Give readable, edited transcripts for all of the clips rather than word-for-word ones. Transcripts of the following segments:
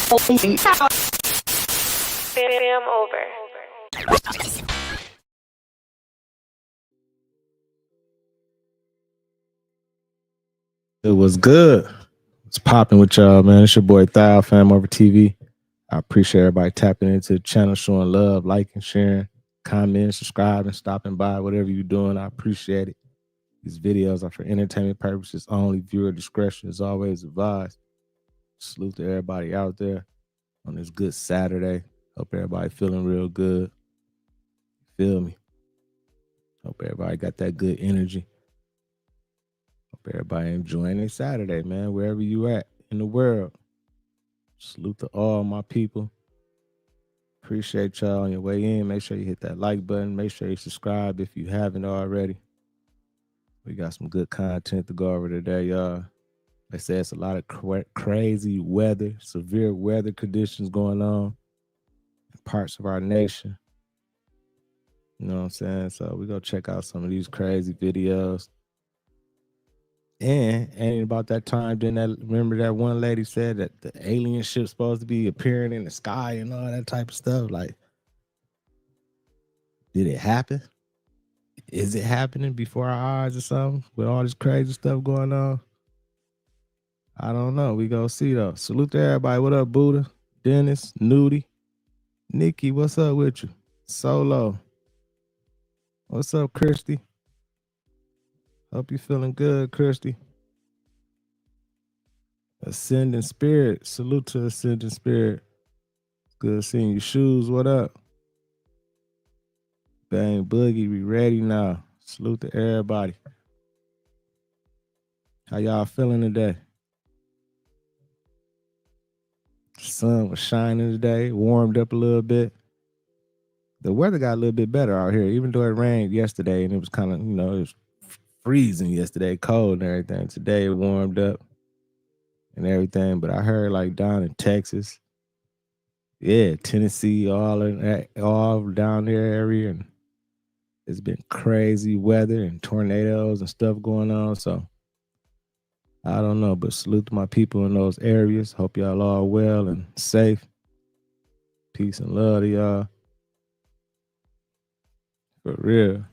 Fam over. It was good. It's popping with y'all, man. It's your boy Thao, FamOverTV. I appreciate everybody tapping into the channel, showing love, liking, sharing, commenting, subscribing, stopping by, whatever you're doing. I appreciate it. These videos are for entertainment purposes only. Viewer discretion is always advised. Salute to everybody out there on this good Saturday. Hope everybody feeling real good. Feel me? Hope everybody got that good energy. Hope everybody enjoying their Saturday, man, wherever you at in the world. Salute to all my people. Appreciate y'all on your way in. Make sure you hit that like button. Make sure you subscribe if you haven't already. We got some good content to go over today, y'all. They say it's a lot of crazy weather, severe weather conditions going on in parts of our nation. You know what I'm saying? So we're going to check out some of these crazy videos. And ain't about that time, remember that one lady said that the alien ship's supposed to be appearing in the sky and all that type of stuff? Like, did it happen? Is it happening before our eyes or something with all this crazy stuff going on? I don't know. We go see though. Salute to everybody. What up, Buddha? Dennis, Nudie, Nikki, what's up with you? Solo. What's up, Christy? Hope you feeling good, Christy. Ascending Spirit. Salute to Ascending Spirit. Good seeing you. Shoes, what up? Bang Boogie, we ready now. Salute to everybody. How y'all feeling today? The sun was shining today, warmed up a little bit. The weather got a little bit better out here, even though it rained yesterday and it was kind of, it was freezing yesterday, cold and everything. Today it warmed up and everything, but I heard like down in Texas, yeah, Tennessee, all down there area, and it's been crazy weather and tornadoes and stuff going on. So I don't know, but salute to my people in those areas. Hope y'all all well and safe. Peace and love to y'all. For real.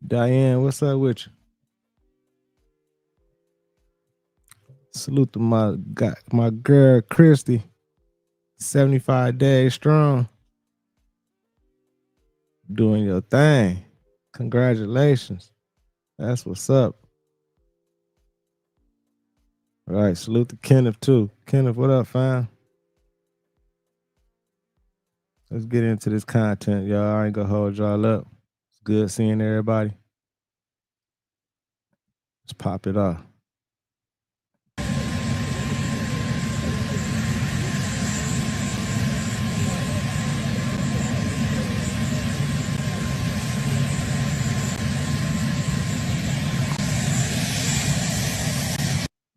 Diane, what's up with you? Salute to my girl, Christy. 75 days strong. Doing your thing. Congratulations. That's what's up. All right, salute to Kenneth too. Kenneth, what up, fam? Let's get into this content, y'all. I ain't gonna hold y'all up. It's good seeing everybody. Let's pop it off.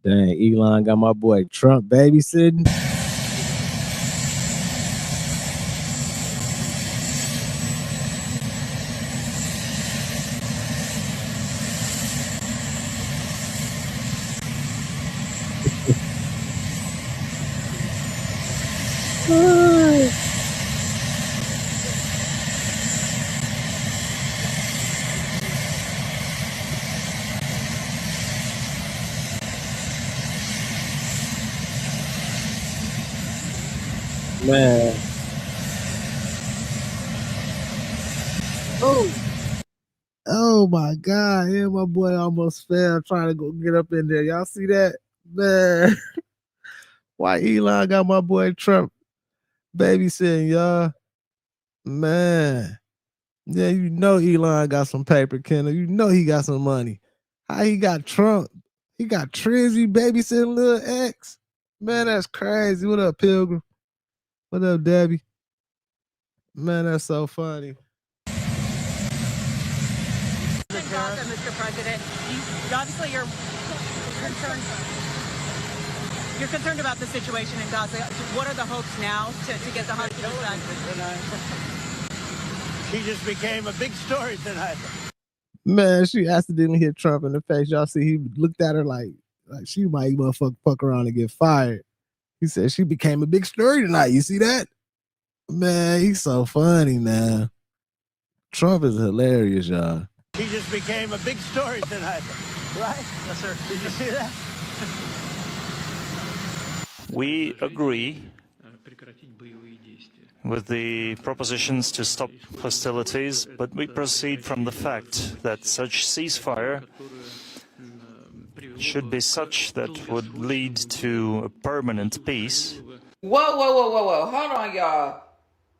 Dang, Elon got my boy Trump babysitting. Man. Oh my God. Yeah, my boy almost fell trying to go get up in there. Y'all see that? Man. Why Elon got my boy Trump babysitting, y'all? Man. Yeah, Elon got some paper, Kendall. He got some money. How he got Trump? He got Trizzy babysitting Lil X. Man, that's crazy. What up, Pilgrim? What up, Debbie? Man, that's so funny. Mr. President, obviously you're concerned about the situation in Gaza. What are the hopes now to get the hospital done? She just became a big story tonight. Man, she accidentally hit Trump in the face. Y'all see he looked at her like she might fuck around and get fired. He said she became a big story tonight. You see that? Man, he's so funny, man. Trump is hilarious, y'all. He just became a big story tonight, right? Yes, sir. Did you see that? We agree with the propositions to stop hostilities, but we proceed from the fact that such ceasefire should be such that would lead to a permanent peace. Whoa. Hold on, y'all.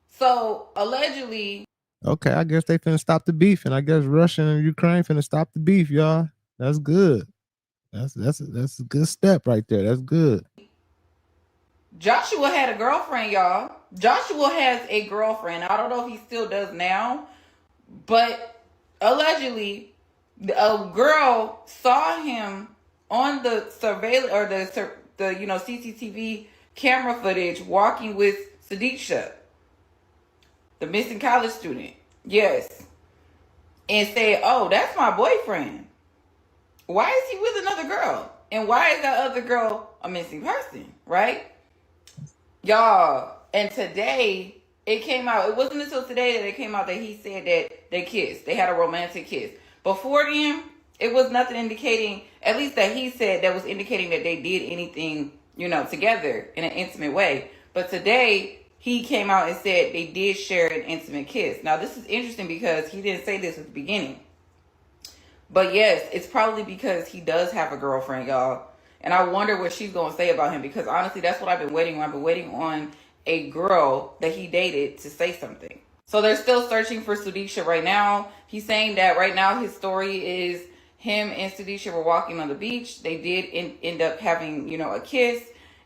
So, allegedly... Okay, I guess they finna stop the beef, and I guess Russia and Ukraine finna stop the beef, y'all. That's good. That's a good step right there. That's good. Joshua had a girlfriend, y'all. Joshua has a girlfriend. I don't know if he still does now, but allegedly, a girl saw him on the surveillance or the CCTV camera footage walking with Sudiksha, the missing college student. Yes, and said, "Oh, that's my boyfriend. Why is he with another girl? And why is that other girl a missing person?" Right? Y'all, and today it came out. It wasn't until today that it came out that he said that they kissed. They had a romantic kiss. Before then, it was nothing indicating, at least that he said, that was indicating that they did anything, together in an intimate way. But today, he came out and said they did share an intimate kiss. Now, this is interesting because he didn't say this at the beginning. But yes, it's probably because he does have a girlfriend, y'all. And I wonder what she's going to say about him, because honestly, that's what I've been waiting on. I've been waiting on a girl that he dated to say something. So they're still searching for Sudiksha right now. He's saying that right now his story is him and Sudiksha were walking on the beach. They did end up having, a kiss,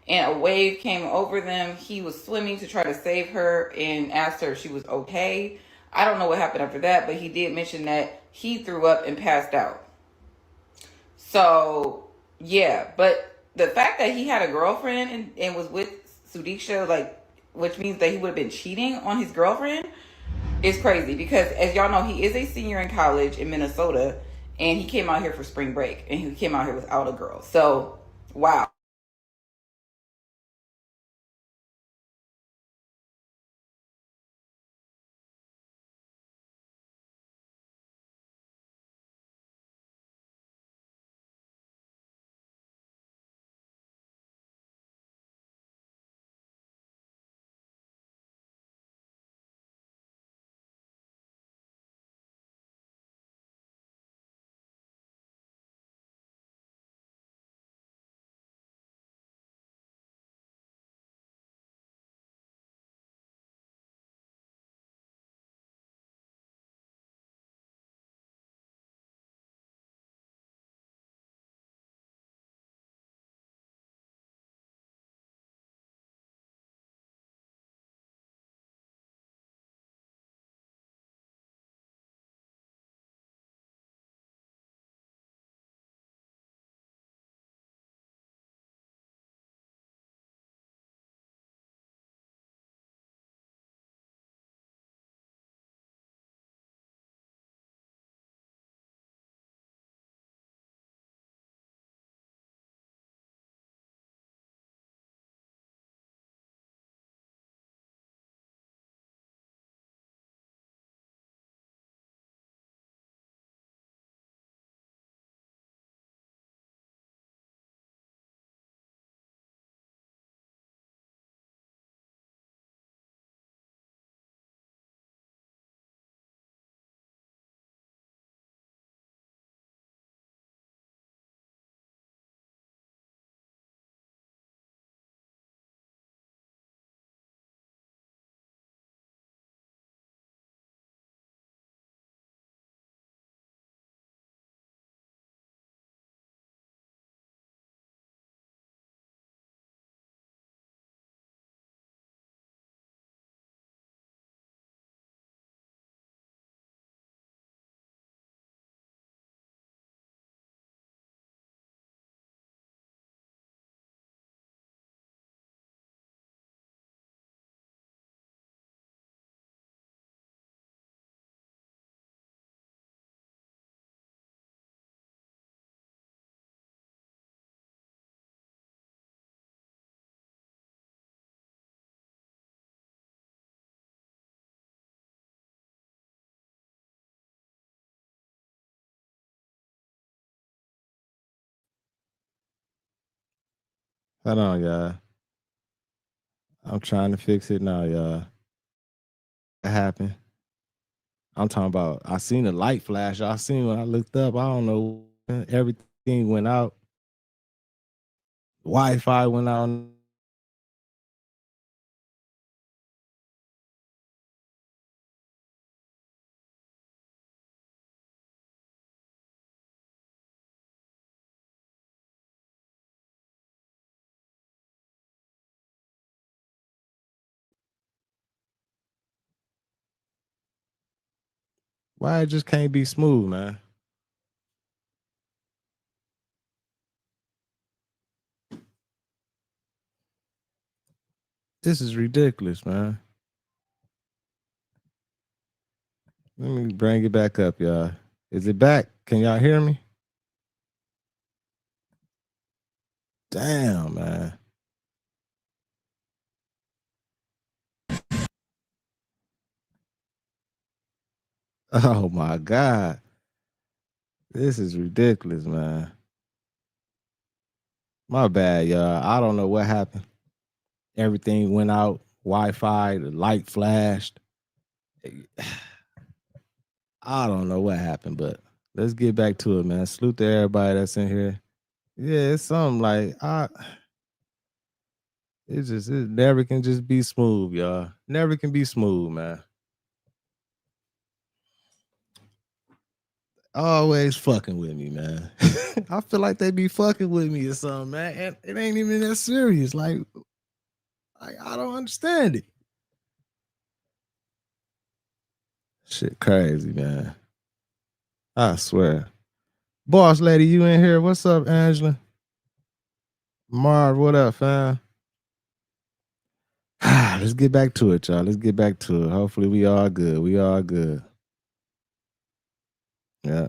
and a wave came over them. He was swimming to try to save her and asked her if she was okay. I don't know what happened after that, but he did mention that he threw up and passed out. So... yeah, but the fact that he had a girlfriend and was with Sudiksha, which means that he would have been cheating on his girlfriend, is crazy. Because as y'all know, he is a senior in college in Minnesota, and he came out here for spring break, and he came out here without a girl. So, wow. Hold on, y'all. I'm trying to fix it now, y'all. What happened? I'm talking about, I seen the light flash. I seen when I looked up, I don't know, everything went out. Wi-Fi went out. Why it just can't be smooth, man? This is ridiculous, man. Let me bring it back up, y'all. Is it back? Can y'all hear me? Damn, man. Oh my God. This is ridiculous, man. My bad, y'all. I don't know what happened. Everything went out. Wi-Fi, the light flashed. I don't know what happened, but let's get back to it, man. Salute to everybody that's in here. Yeah, it's something like it never can just be smooth, y'all. Never can be smooth, man. Always fucking with me, man. I feel like they be fucking with me or something, man. And it ain't even that serious. Like I don't understand it. Shit crazy, man. I swear. Boss lady, you in here? What's up, Angela? Marv, what up, fam? Let's get back to it, y'all. Let's get back to it. Hopefully we all good. We all good. Yeah,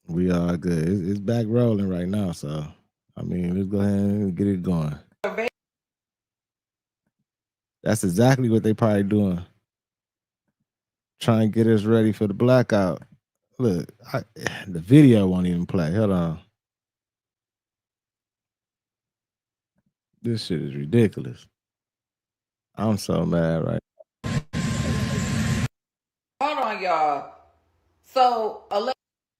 we all good. It's back rolling right now, so I mean, let's go ahead and get it going. That's exactly what they probably doing. Trying to get us ready for the blackout. Look, the video won't even play. Hold on. This shit is ridiculous. I'm so mad right Hold on, y'all. So,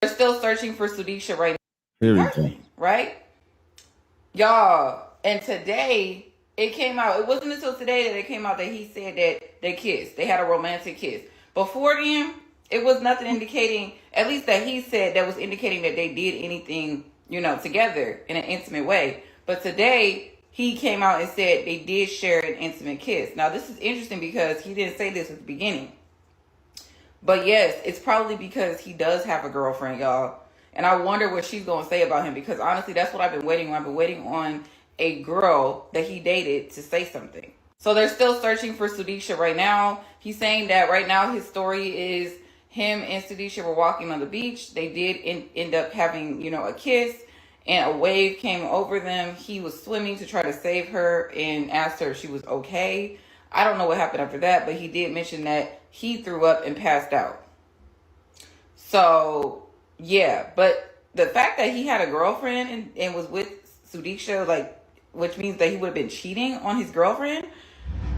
they're still searching for Sudiksha right now. here. We go. Right? Y'all, and today it came out. It wasn't until today that it came out that he said that they kissed. They had a romantic kiss. Before then, it was nothing indicating, at least that he said, that was indicating that they did anything, together in an intimate way. But today, he came out and said they did share an intimate kiss. Now, this is interesting because he didn't say this at the beginning. But yes, it's probably because he does have a girlfriend, y'all. And I wonder what she's going to say about him, because honestly, that's what I've been waiting on. I've been waiting on a girl that he dated to say something. So they're still searching for Sudiksha right now. He's saying that right now his story is him and Sudiksha were walking on the beach. They did end up having, a kiss, and a wave came over them. He was swimming to try to save her and asked her if she was okay. I don't know what happened after that, but he did mention that he threw up and passed out. So, yeah, but the fact that he had a girlfriend and was with Sudiksha, which means that he would have been cheating on his girlfriend,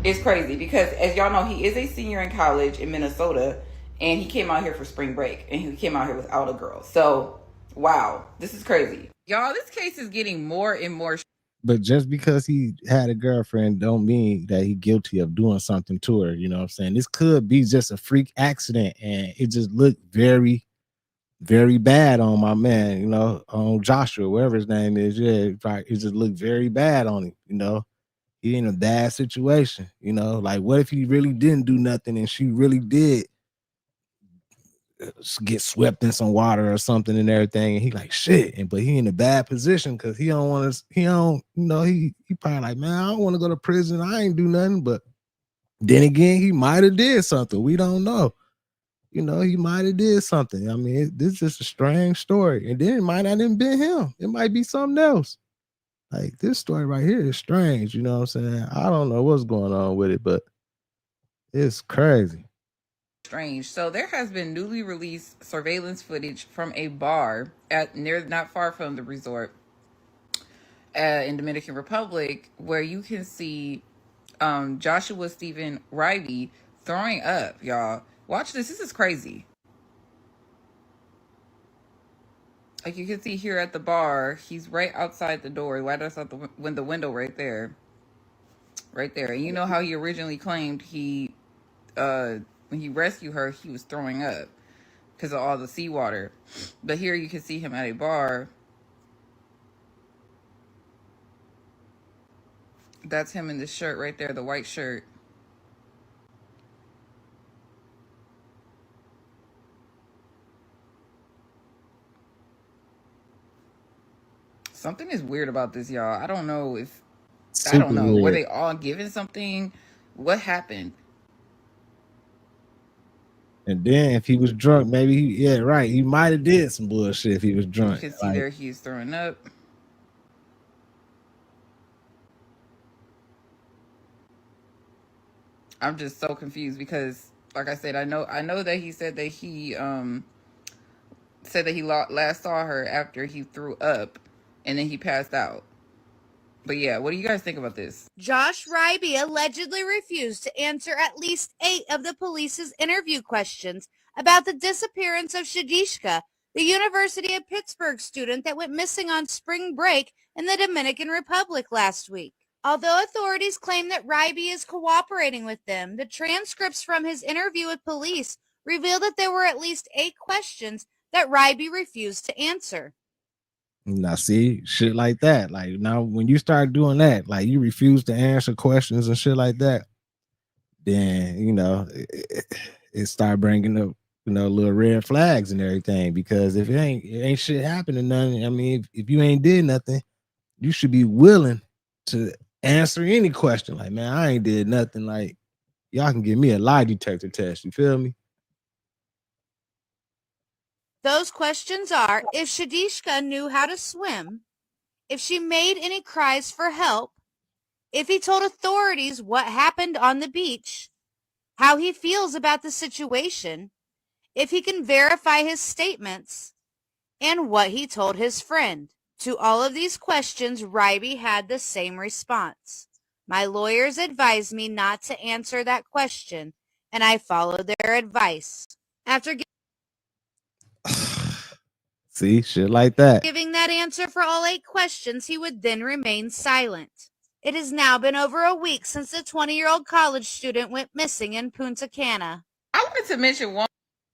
is crazy. Because as y'all know, he is a senior in college in Minnesota, and he came out here for spring break, and he came out here without a girl. So, wow, this is crazy. Y'all, this case is getting more and more. But just because he had a girlfriend don't mean that he's guilty of doing something to her. You know what I'm saying? This could be just a freak accident, and it just looked very, very bad on my man, on Joshua, whatever his name is. Yeah, it just looked very bad on him, He in a bad situation, Like, what if he really didn't do nothing and she really did get swept in some water or something and everything, and he like shit, but he in a bad position because he don't want to. He don't, he probably like, man, I don't want to go to prison. I ain't do nothing. But then again, he might have did something. We don't know. He might have did something. I mean, this is just a strange story, and then it might not even been him. It might be something else. Like, this story right here is strange. You know what I'm saying? I don't know what's going on with it, but it's crazy. Strange. So there has been newly released surveillance footage from a bar not far from the resort. in Dominican Republic, where you can see Joshua Stephen Ribey throwing up, y'all. Watch this. This is crazy. Like you can see here at the bar, he's right outside the door, right outside the window right there. Right there. And you know how he originally claimed he, when he rescued her, he was throwing up because of all the seawater. But here you can see him at a bar. That's him in the shirt right there, the white shirt. Something is weird about this, y'all. I don't know if, I don't know. Were they all given something? What happened? And then if he was drunk, maybe yeah, right. He might have did some bullshit if he was drunk. You can see there he's throwing up. I'm just so confused because, like I said, I know that he said that he last saw her after he threw up, and then he passed out. But yeah, what do you guys think about this? Josh Ribey allegedly refused to answer at least 8 of the police's interview questions about the disappearance of Sudiksha, the University of Pittsburgh student that went missing on spring break in the Dominican Republic last week. Although authorities claim that Ribey is cooperating with them, the transcripts from his interview with police reveal that there were at least 8 questions that Ribey refused to answer. Now, see, shit like that. Like, now, when you start doing that, like, you refuse to answer questions and shit like that, then, you know, it start bringing up, you know, little red flags and everything. Because if it ain't shit happening, nothing. I mean, if you ain't did nothing, you should be willing to answer any question. Like, man, I ain't did nothing. Like, y'all can give me a lie detector test. You feel me? Those questions are if Sudiksha knew how to swim, if she made any cries for help, if he told authorities what happened on the beach, how he feels about the situation, if he can verify his statements, and what he told his friend. To all of these questions, Ribey had the same response. My lawyers advised me not to answer that question, and I followed their advice. After See, shit like that. giving that answer for all 8 questions, he would then remain silent. It has now been over a week since the 20-year-old college student went missing in Punta Cana. I wanted to mention one.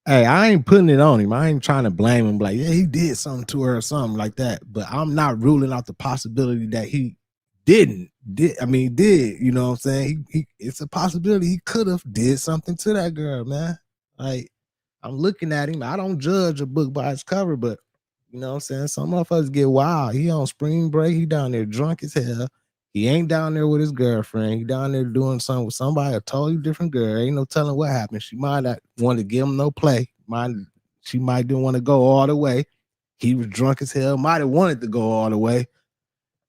Hey, I ain't putting it on him. I ain't trying to blame him. Like, yeah, he did something to her or something like that. But I'm not ruling out the possibility that he didn't. Did. You know what I'm saying? It's a possibility he could have did something to that girl, man. Like, I'm looking at him. I don't judge a book by its cover, but you know what I'm saying? Some motherfuckers get wild. He on spring break. He down there drunk as hell. He ain't down there with his girlfriend. He down there doing something with somebody, a totally different girl. Ain't no telling what happened. She might not want to give him no play. She might didn't want to go all the way. He was drunk as hell. Might have wanted to go all the way.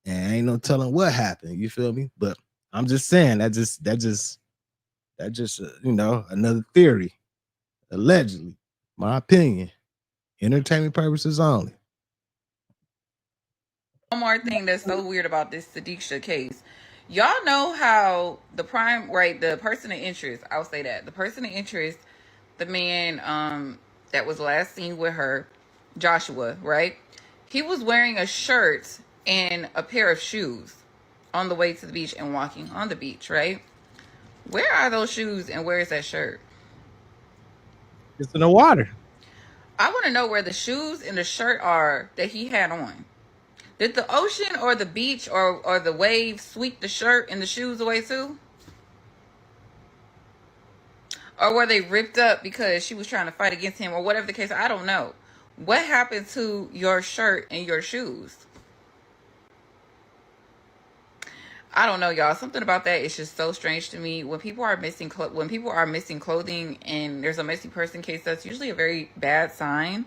And ain't no telling what happened. You feel me? But I'm just saying that just you know, another theory. Allegedly, my opinion. Entertainment purposes only. One more thing that's so weird about this Sudiksha case. Y'all know how the person of interest, I'll say that. The person of interest, the man that was last seen with her, Joshua, right? He was wearing a shirt and a pair of shoes on the way to the beach and walking on the beach, right? Where are those shoes and where is that shirt? It's in the water. I want to know where the shoes and the shirt are that he had on. Did the ocean or the beach or the waves sweep the shirt and the shoes away too? Or were they ripped up because she was trying to fight against him or whatever the case? I don't know. What happened to your shirt and your shoes? I don't know, y'all. Something about that is just so strange to me. When people are missing clothing and there's a missing person case, that's usually a very bad sign.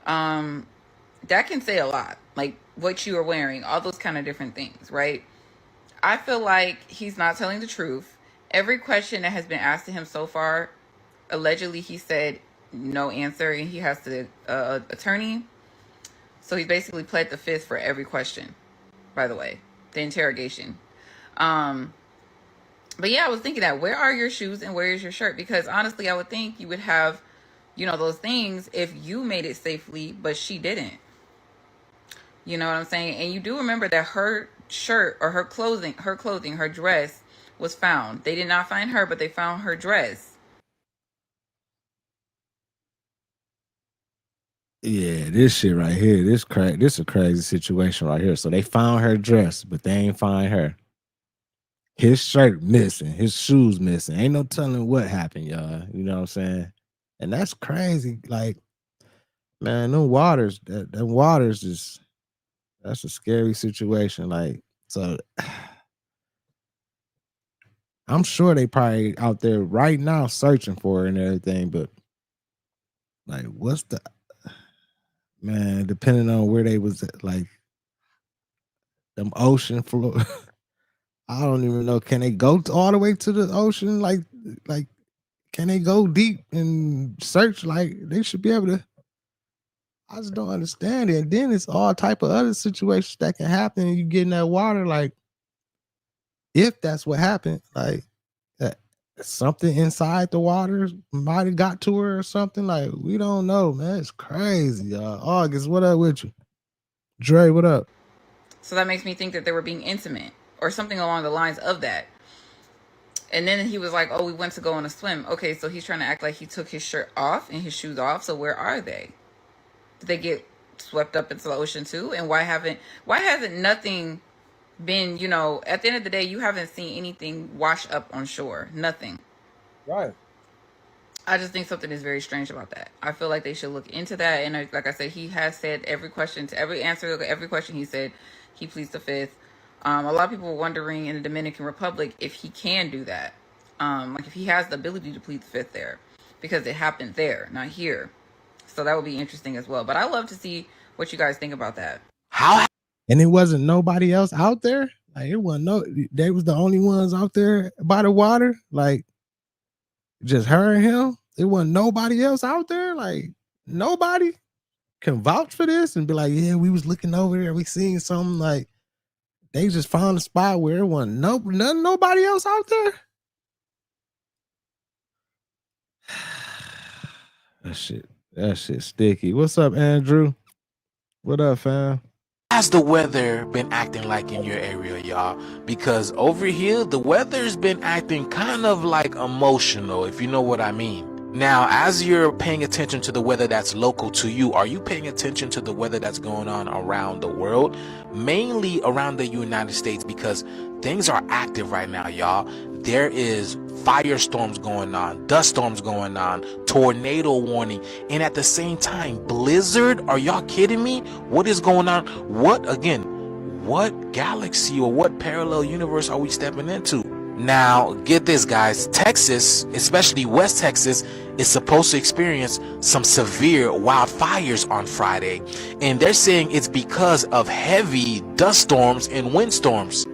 That can say a lot, like what you are wearing, all those kind of different things, right? I feel like he's not telling the truth. Every question that has been asked to him so far, allegedly he said no answer, and he has the attorney. So he basically pled the fifth for every question. by the way, the interrogation. But yeah, I was thinking that, where are your shoes and where is your shirt? Because honestly, I would think you would have, those things if you made it safely, but she didn't. You know what I'm saying? And you do remember that her shirt or her clothing, her dress was found. They did not find her, but they found her dress. Yeah, this shit right here, this a crazy situation right here. So they found her dress, but they ain't find her. His shirt missing, his shoes missing. Ain't no telling what happened, y'all. You know what I'm saying? And that's crazy. Like, man, them waters, them waters is, that's a scary situation. Like, so I'm sure they probably out there right now searching for her and everything, but like, what's the, man, depending on where they was at, like them ocean floor. I don't even know. Can they go all the way to the ocean? Like, can they go deep and search? Like, they should be able to. I just don't understand it. And then it's all type of other situations that can happen. And you get in that water, like, if that's what happened, like something inside the water might have got to her or something. Like, we don't know, man. It's crazy, y'all. August, what up with you? Dre, what up? So that makes me think that they were being intimate or something along the lines of that. And then he was like, oh, we went to go on a swim. Okay, so he's trying to act like he took his shirt off and his shoes off. So where are they? Did they get swept up into the ocean too? And why hasn't nothing been, at the end of the day, you haven't seen anything wash up on shore. Nothing. Right. I just think something is very strange about that. I feel like they should look into that. And like I said, he has said every question he said, he pleads the fifth. A lot of people were wondering in the Dominican Republic if he can do that. Like if he has the ability to plead the fifth there, because it happened there, not here. So that would be interesting as well. But I love to see what you guys think about that. How? And it wasn't nobody else out there. Like, it wasn't they was the only ones out there by the water. Like, just her and him. It wasn't nobody else out there. Like, nobody can vouch for this and be like, yeah, we was looking over there, we seen something. Like, they just found a spot where it wasn't nobody else out there. That shit sticky. What's up, Andrew? What up, fam? How's the weather been acting like in your area, y'all? Because over here, the weather's been acting kind of like emotional, if you know what I mean. Now, as you're paying attention to the weather that's local to you, are you paying attention to the weather that's going on around the world? Mainly around the United States, because things are active right now, y'all. There is firestorms going on, dust storms going on, tornado warning, and at the same time, blizzard. Are y'all kidding me? What is going on? What galaxy or what parallel universe are we stepping into? Now, get this, guys. Texas, especially West Texas, is supposed to experience some severe wildfires on Friday. And they're saying it's because of heavy dust storms and windstorms.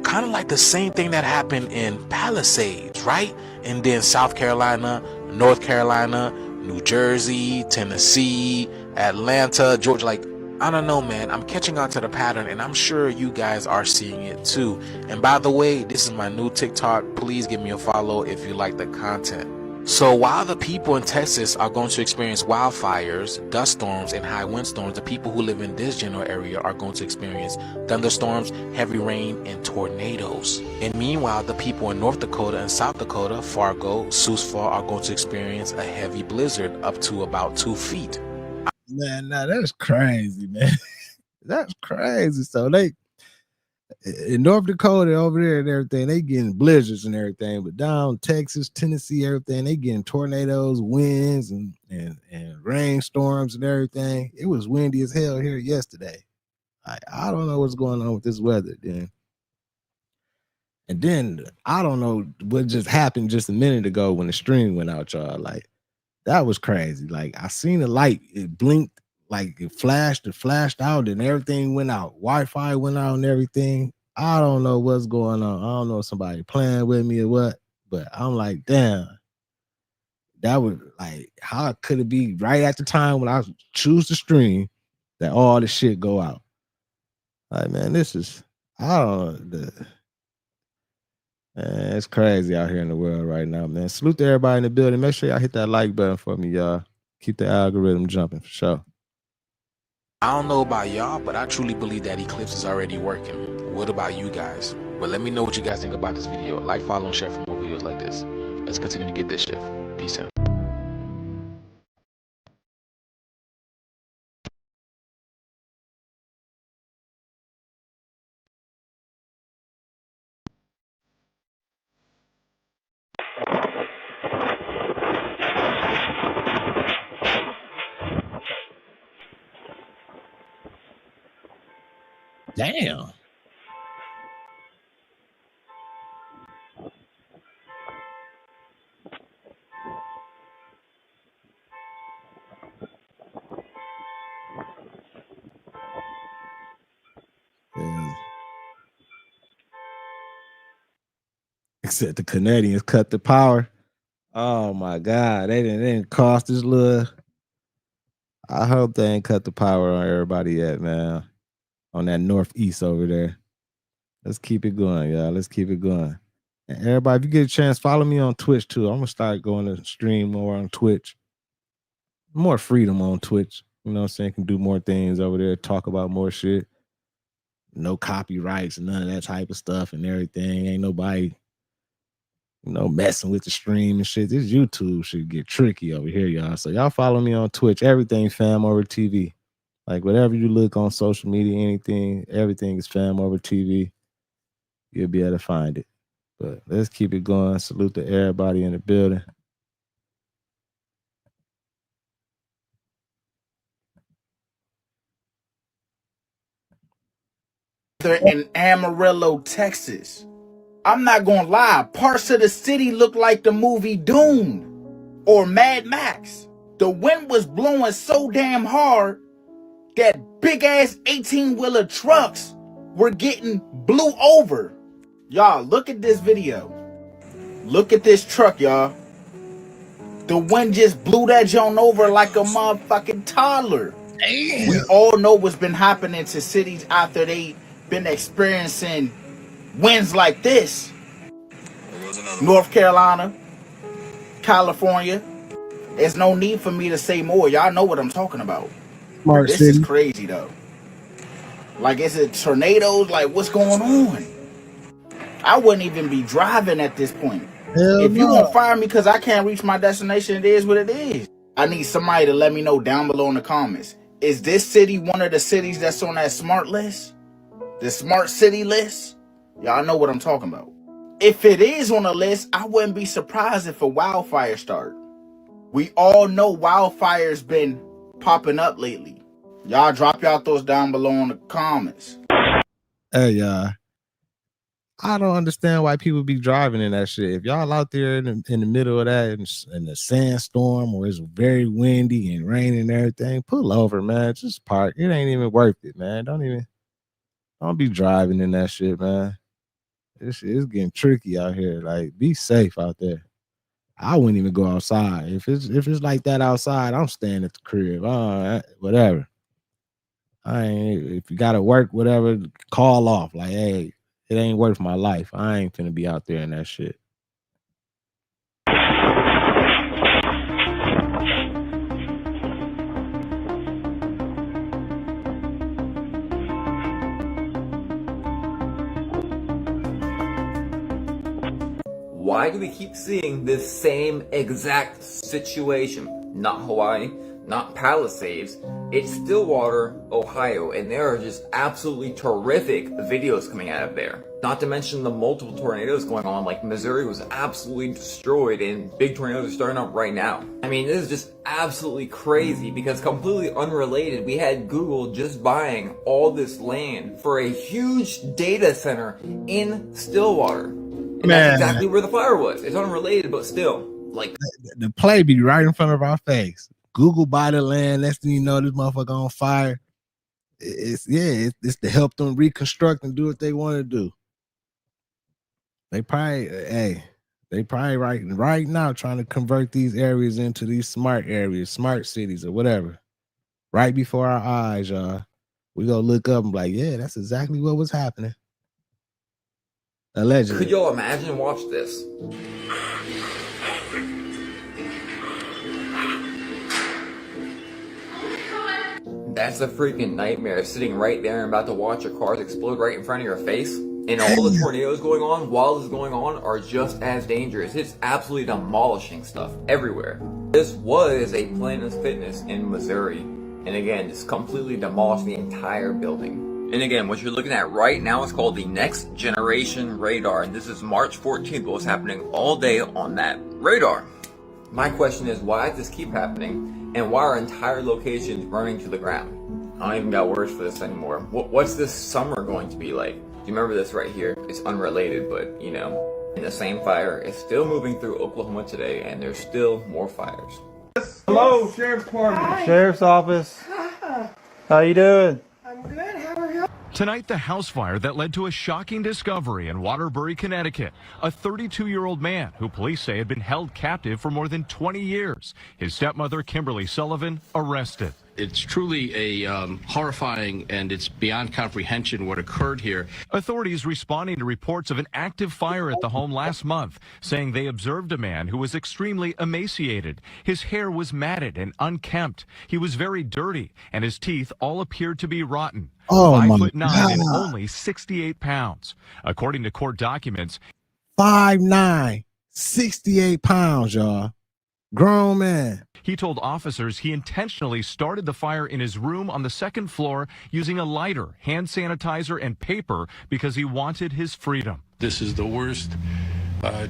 Kind of like the same thing that happened in Palisades, right? And then South Carolina, North Carolina, New Jersey, Tennessee, Atlanta, Georgia. Like, I don't know, man. I'm catching on to the pattern, and I'm sure you guys are seeing it too. And by the way, this is my new TikTok. Please give me a follow if you like the content. So while the people in Texas are going to experience wildfires, dust storms, and high windstorms, the people who live in this general area are going to experience thunderstorms, heavy rain, and tornadoes. And meanwhile, the people in North Dakota and South Dakota, Fargo, Sioux Falls, are going to experience a heavy blizzard up to about 2 feet. Man, now that's crazy, man. That's crazy. So they in North Dakota over there and everything, they getting blizzards and everything, but down Texas, Tennessee, everything, they getting tornadoes, winds, and rainstorms and everything. It was windy as hell here yesterday. I don't know what's going on with this weather then. And then I don't know what just happened just a minute ago when the stream went out, y'all. Like, that was crazy. Like, I seen the light, it blinked, like it flashed out, and everything went out. Wi-Fi went out and everything. I don't know what's going on. I don't know if somebody playing with me or what, but I'm like, damn. That was like, how could it be right at the time when I choose to stream that all the shit go out? Like, man, this is, I don't know. Man, it's crazy out here in the world right now, man. Salute to everybody in the building. Make sure y'all hit that like button for me, y'all. Keep the algorithm jumping for sure. I don't know about y'all, but I truly believe that Eclipse is already working. What about you guys? But let me know what you guys think about this video. Like, follow, and share for more videos like this. Let's continue to get this shit. Peace out. Damn. Yeah. Except the Canadians cut the power. Oh my God. They didn't cost this little. I hope they ain't cut the power on everybody yet, man. On that northeast over there. Let's keep it going, y'all. Let's keep it going. And everybody, if you get a chance, follow me on Twitch too. I'm gonna start going to stream more on Twitch. More freedom on Twitch. You know what I'm saying? Can do more things over there, talk about more shit. No copyrights and none of that type of stuff and everything. Ain't nobody, messing with the stream and shit. This YouTube should get tricky over here, y'all. So y'all follow me on Twitch. Everything FamOverTV. Like whatever you look on social media, anything, everything is FamOverTV. You'll be able to find it. But let's keep it going. Salute to everybody in the building. In Amarillo, Texas. I'm not gonna lie, parts of the city look like the movie Dune or Mad Max. The wind was blowing so damn hard that big ass 18-wheeler trucks were getting blew over. Y'all, look at this video. Look at this truck, y'all. The wind just blew that joint over like a motherfucking toddler. Damn. We all know what's been happening to cities after they been experiencing winds like this. North Carolina, California. There's no need for me to say more. Y'all know what I'm talking about. Smart this city. Is crazy though. Like, is it tornadoes? Like, what's going on? I wouldn't even be driving at this point. Hell if you no. won't fire me because I can't reach my destination, it is what it is. I need somebody to let me know down below in the comments. Is this city one of the cities that's on that smart list? The smart city list? Y'all know what I'm talking about. If it is on the list, I wouldn't be surprised if a wildfire start. We all know wildfires been popping up lately. Y'all drop y'all thoughts down below in the comments. Hey, y'all. I don't understand why people be driving in that shit. If y'all out there in the middle of that in the sandstorm or it's very windy and raining and everything, pull over, man. Just park. It ain't even worth it, man. Don't be driving in that shit, man. This shit is getting tricky out here. Like, be safe out there. I wouldn't even go outside. If it's like that outside, I'm staying at the crib. Whatever. If you gotta work, whatever, call off. Like, hey, it ain't worth my life. I ain't finna be out there in that shit. Why do we keep seeing this same exact situation? Not Hawaii, not Palisades, it's Stillwater, Ohio, and there are just absolutely terrific videos coming out of there. Not to mention the multiple tornadoes going on, like Missouri was absolutely destroyed and big tornadoes are starting up right now. I mean, this is just absolutely crazy because completely unrelated, we had Google just buying all this land for a huge data center in Stillwater. And that's exactly where the fire was. It's unrelated, but still, like, the play be right in front of our face. Google buy the land. Next thing you know, this motherfucker on fire. It's to help them reconstruct and do what they want to do. They probably right now trying to convert these areas into these smart areas, smart cities or whatever. Right before our eyes, y'all. We go look up and be like, yeah, that's exactly what was happening. Allegedly. Could y'all imagine? Watch this. That's a freaking nightmare, sitting right there and about to watch your cars explode right in front of your face. And all the tornadoes going on while this is going on are just as dangerous. It's absolutely demolishing stuff everywhere. This was a Planet Fitness in Missouri. And again, just completely demolished the entire building. And again, what you're looking at right now is called the Next Generation Radar. And this is March 14th, what's happening all day on that radar. My question is, why does this keep happening? And why are entire locations burning to the ground? I don't even got words for this anymore. What's this summer going to be like? Do you remember this right here? It's unrelated, but you know, in the same fire is still moving through Oklahoma today, and there's still more fires. Hello, Sheriff's Department. Hi. Sheriff's Office. How you doing? I'm good. How are you? Tonight, the house fire that led to a shocking discovery in Waterbury, Connecticut. A 32-year-old man who police say had been held captive for more than 20 years. His stepmother, Kimberly Sullivan, arrested. It's truly a horrifying, and it's beyond comprehension what occurred here. Authorities responding to reports of an active fire at the home last month, saying they observed a man who was extremely emaciated. His hair was matted and unkempt. He was very dirty, and his teeth all appeared to be rotten. Oh, 5'9" my and God. only 68 pounds. According to court documents, 5'9", 68 pounds, y'all. Grown man. he told officers he intentionally started the fire in his room on the second floor using a lighter, hand sanitizer, and paper because he wanted his freedom. This is the worst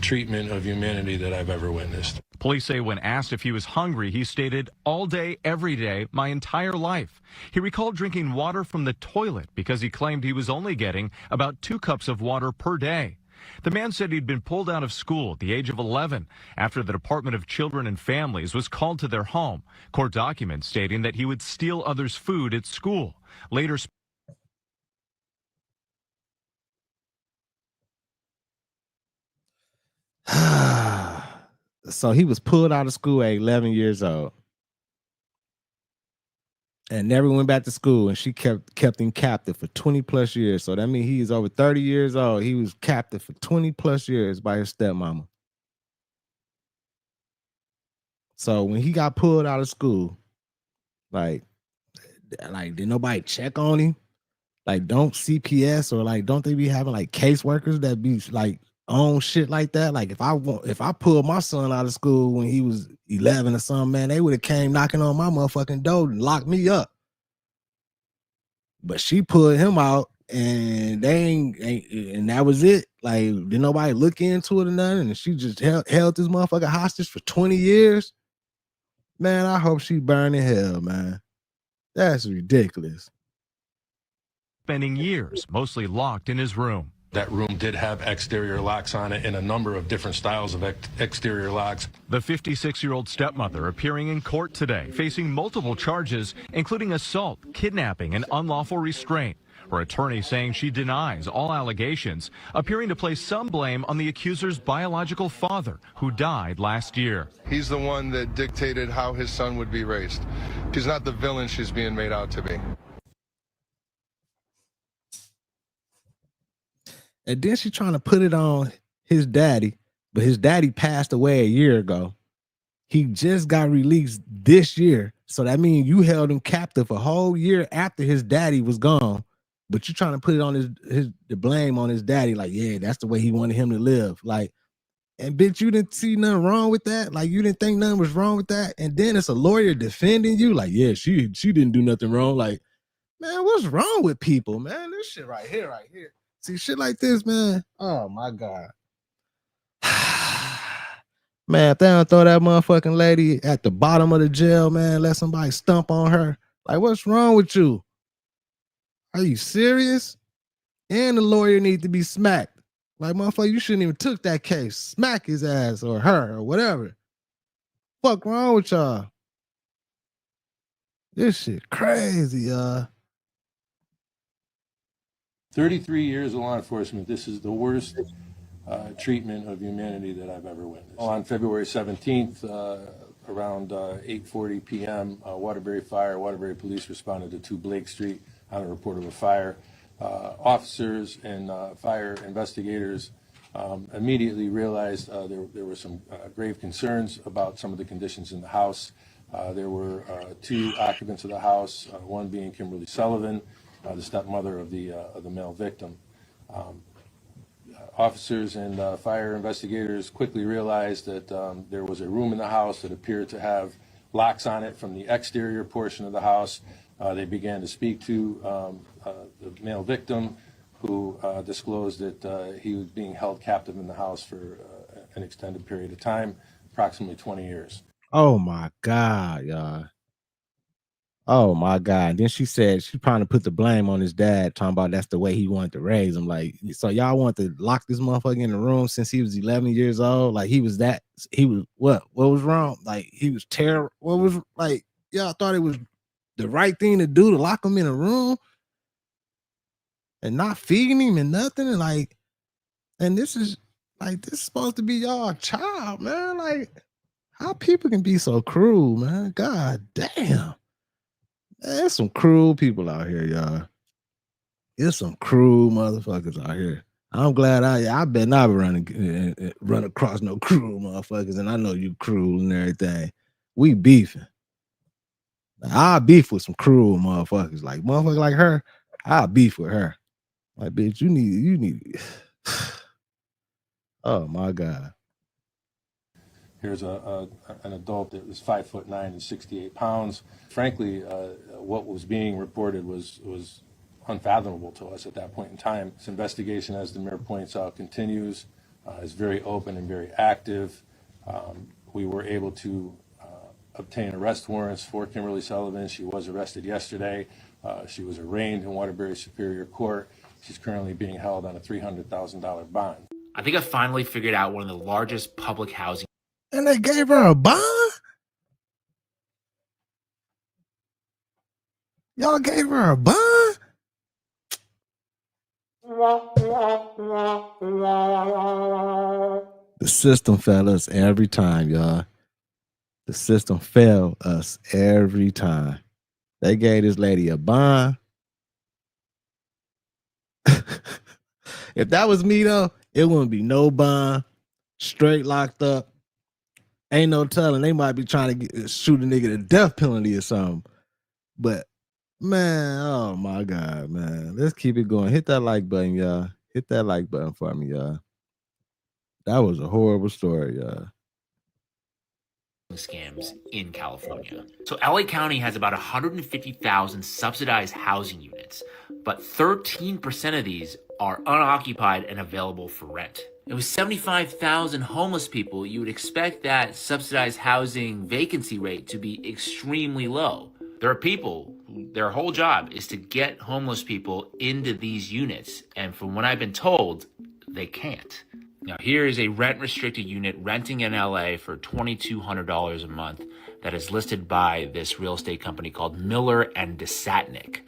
treatment of humanity that I've ever witnessed. Police say when asked if he was hungry, he stated, "All day, every day, my entire life." He recalled drinking water from the toilet because he claimed he was only getting about 2 cups of water per day. The man said he'd been pulled out of school at the age of 11 after the Department of Children and Families was called to their home. Court documents stating that he would steal others' food at school. Later, So he was pulled out of school at 11 years old and never went back to school, and she kept him captive for 20 plus years. So that means he is over 30 years old. He was captive for 20 plus years by his stepmama. So when he got pulled out of school, like did nobody check on him? Like, don't CPS or like don't they be having like caseworkers that be like on shit like that? Like if I pulled my son out of school when he was 11 or something, man, they would have came knocking on my motherfucking door and locked me up. But she pulled him out, and they ain't and that was it. Like, did nobody look into it or nothing? And she just held this motherfucker hostage for 20 years. Man, I hope she burn in hell, man. That's ridiculous. spending years mostly locked in his room. That room did have exterior locks on it and a number of different styles of exterior locks. The 56-year-old stepmother appearing in court today, facing multiple charges, including assault, kidnapping, and unlawful restraint. Her attorney saying she denies all allegations, appearing to place some blame on the accuser's biological father, who died last year. He's the one that dictated how his son would be raised. She's not the villain she's being made out to be. And then she trying to put it on his daddy, but his daddy passed away a year ago. He just got released this year. So that means you held him captive a whole year after his daddy was gone. But you're trying to put it on the blame on his daddy. Like, yeah, that's the way he wanted him to live. Like, and bitch, you didn't see nothing wrong with that. Like, you didn't think nothing was wrong with that. And then it's a lawyer defending you. Like, yeah, she didn't do nothing wrong. Like, man, what's wrong with people, man? This shit right here. See, shit like this, man. Oh, my God. Man, if they don't throw that motherfucking lady at the bottom of the jail, man, let somebody stump on her. Like, what's wrong with you? Are you serious? And the lawyer need to be smacked. Like, motherfucker, you shouldn't even took that case. Smack his ass or her or whatever. Fuck wrong with y'all? This shit crazy, y'all. 33 years of law enforcement. This is the worst treatment of humanity that I've ever witnessed. On February 17th, around 8:40 p.m., Waterbury Fire, Waterbury Police responded to 2 Blake Street. on a report of a fire. Officers and fire investigators immediately realized there were some grave concerns about some of the conditions in the house. There were 2 occupants of the house, one being Kimberly Sullivan, the stepmother of the male victim. Officers and fire investigators quickly realized that there was a room in the house that appeared to have locks on it from the exterior portion of the house. They began to speak to the male victim, who disclosed that he was being held captive in the house for an extended period of time, approximately 20 years. Oh my God, y'all. Oh my God. Then she said she trying to put the blame on his dad, talking about that's the way he wanted to raise him. Like, so y'all want to lock this motherfucker in the room since he was 11 years old? Like, he was what was wrong? Like, he was terrible. What was, like, y'all thought it was the right thing to do to lock him in a room and not feeding him and nothing? And like, and this is supposed to be y'all child, man. Like, how people can be so cruel, man. God damn. There's some cruel people out here, y'all. There's some cruel motherfuckers out here. I'm glad I bet not run across no cruel motherfuckers, and I know you cruel and everything. We beefing. I'll beef with some cruel motherfuckers. Like, motherfucker like her, I'll beef with her. Like, bitch, you need. Oh my God. Here's an adult that was 5'9" and 68 pounds. Frankly, what was being reported was unfathomable to us at that point in time. This investigation, as the mayor points out, continues, is very open and very active. We were able to obtain arrest warrants for Kimberly Sullivan. She was arrested yesterday. She was arraigned in Waterbury Superior Court. She's currently being held on a $300,000 bond. I think I finally figured out one of the largest public housing. And they gave her a bond? Y'all gave her a bond? The system failed us every time, y'all. The system failed us every time. They gave this lady a bond. If that was me, though, it wouldn't be no bond, straight locked up. Ain't no telling. They might be trying to shoot a nigga the death penalty or something. But, man, oh, my God, man. Let's keep it going. Hit that like button, y'all. Hit that like button for me, y'all. That was a horrible story, y'all. Scams in California. So LA County has about 150,000 subsidized housing units, but 13% of these are unoccupied and available for rent. And with 75,000 homeless people, you would expect that subsidized housing vacancy rate to be extremely low. There are people who their whole job is to get homeless people into these units, and from what I've been told, they can't. Now, here is a rent-restricted unit renting in LA for $2,200 a month that is listed by this real estate company called Miller and Desatnik.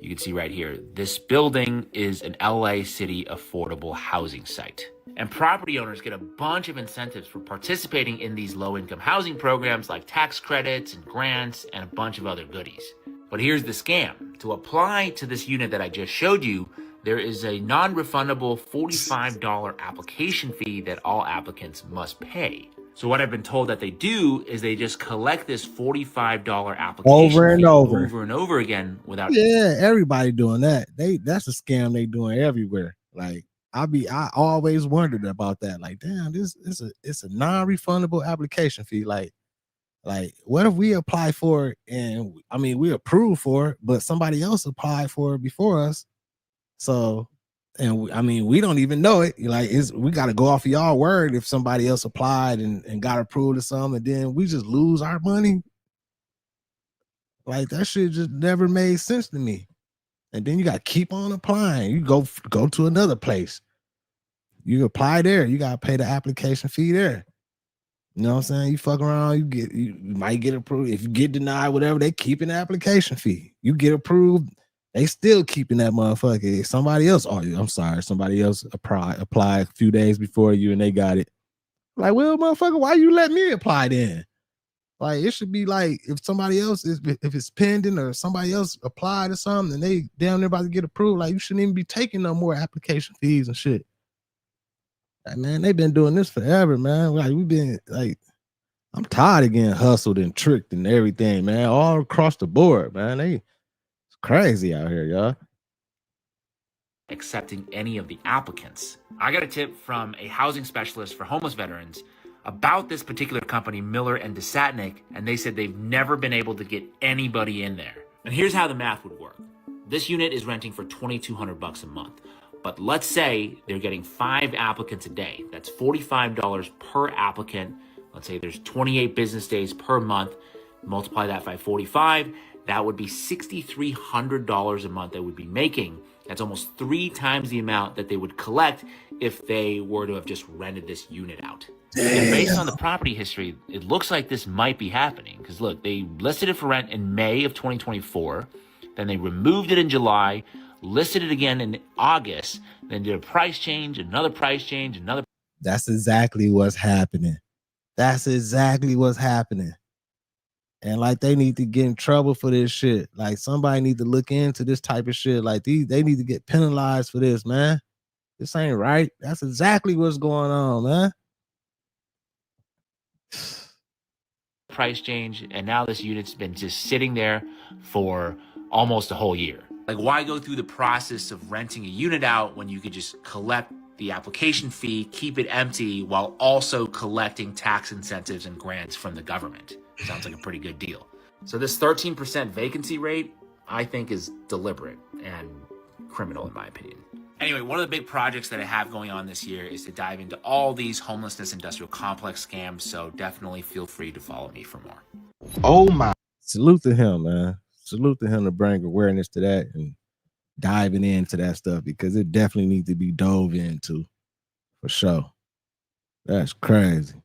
You can see right here, this building is an LA City affordable housing site. And property owners get a bunch of incentives for participating in these low-income housing programs like tax credits and grants and a bunch of other goodies. But here's the scam. To apply to this unit that I just showed you, there is a non-refundable $45 application fee that all applicants must pay. So what I've been told that they do is they just collect this $45 application over and fee over and over again without. Yeah, everybody doing that. That's a scam they doing everywhere. Like, I always wondered about that. Like, damn, it's a non-refundable application fee. Like what if we apply for it and we approved for it, but somebody else applied for it before us? So, and we don't even know it. Like, we got to go off of y'all word if somebody else applied and got approved or something, and then we just lose our money. Like, that shit just never made sense to me. And then you got to keep on applying. You go to another place. You apply there. You got to pay the application fee there. You know what I'm saying? You fuck around, you might get approved. If you get denied, whatever, they keeping the application fee. You get approved, they still keeping that motherfucker. Somebody else applied a few days before you and they got it. Like, well, motherfucker, why you let me apply then? Like it should be like if somebody else is, if it's pending or somebody else applied or something and they down there about to get approved, like you shouldn't even be taking no more application fees and shit. Like, man, they've been doing this forever, man. Like we've been like, I'm tired of getting hustled and tricked and everything, man. All across the board, man. It's crazy out here, y'all. Accepting any of the applicants. I got a tip from a housing specialist for homeless veterans about this particular company, Miller and DeSatnik, and they said they've never been able to get anybody in there. And here's how the math would work. This unit is renting for $2,200 a month, but let's say they're getting 5 applicants a day. That's $45 per applicant. Let's say there's 28 business days per month. Multiply that by 45. That would be $6,300 a month they would be making. That's almost 3 times the amount that they would collect if they were to have just rented this unit out. And based on the property history, it looks like this might be happening. Because look, they listed it for rent in May of 2024. Then they removed it in July, listed it again in August, then did a price change, another price change, another. That's exactly what's happening. That's exactly what's happening. And like they need to get in trouble for this shit. Like somebody need to look into this type of shit. Like they need to get penalized for this, man. This ain't right. That's exactly what's going on, man. Price change, and now this unit's been just sitting there for almost a whole year. Like, why go through the process of renting a unit out when you could just collect the application fee, keep it empty, while also collecting tax incentives and grants from the government? Sounds like a pretty good deal. So this 13% vacancy rate, I think, is deliberate and criminal in my opinion. Anyway, one of the big projects that I have going on this year is to dive into all these homelessness industrial complex scams, so definitely feel free to follow me for more. Oh my. Salute to him, man. Salute to him to bring awareness to that and diving into that stuff, because it definitely needs to be dove into for sure. That's crazy.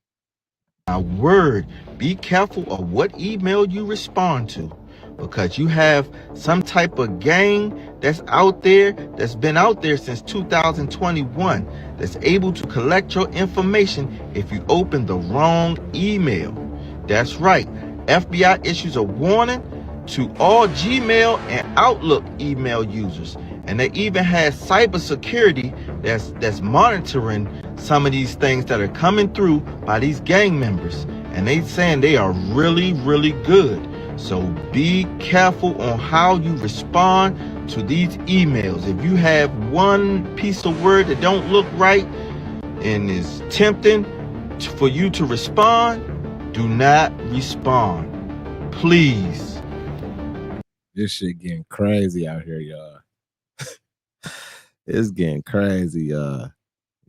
My word, be careful of what email you respond to, because you have some type of gang that's out there, that's been out there since 2021, that's able to collect your information if you open the wrong email. That's right. FBI issues a warning to all Gmail and Outlook email users. And they even has cybersecurity that's monitoring some of these things that are coming through by these gang members. And they saying they are really, really good. So be careful on how you respond to these emails. If you have one piece of word that don't look right and is tempting for you to respond, do not respond. Please. This shit getting crazy out here, y'all. It's getting crazy. You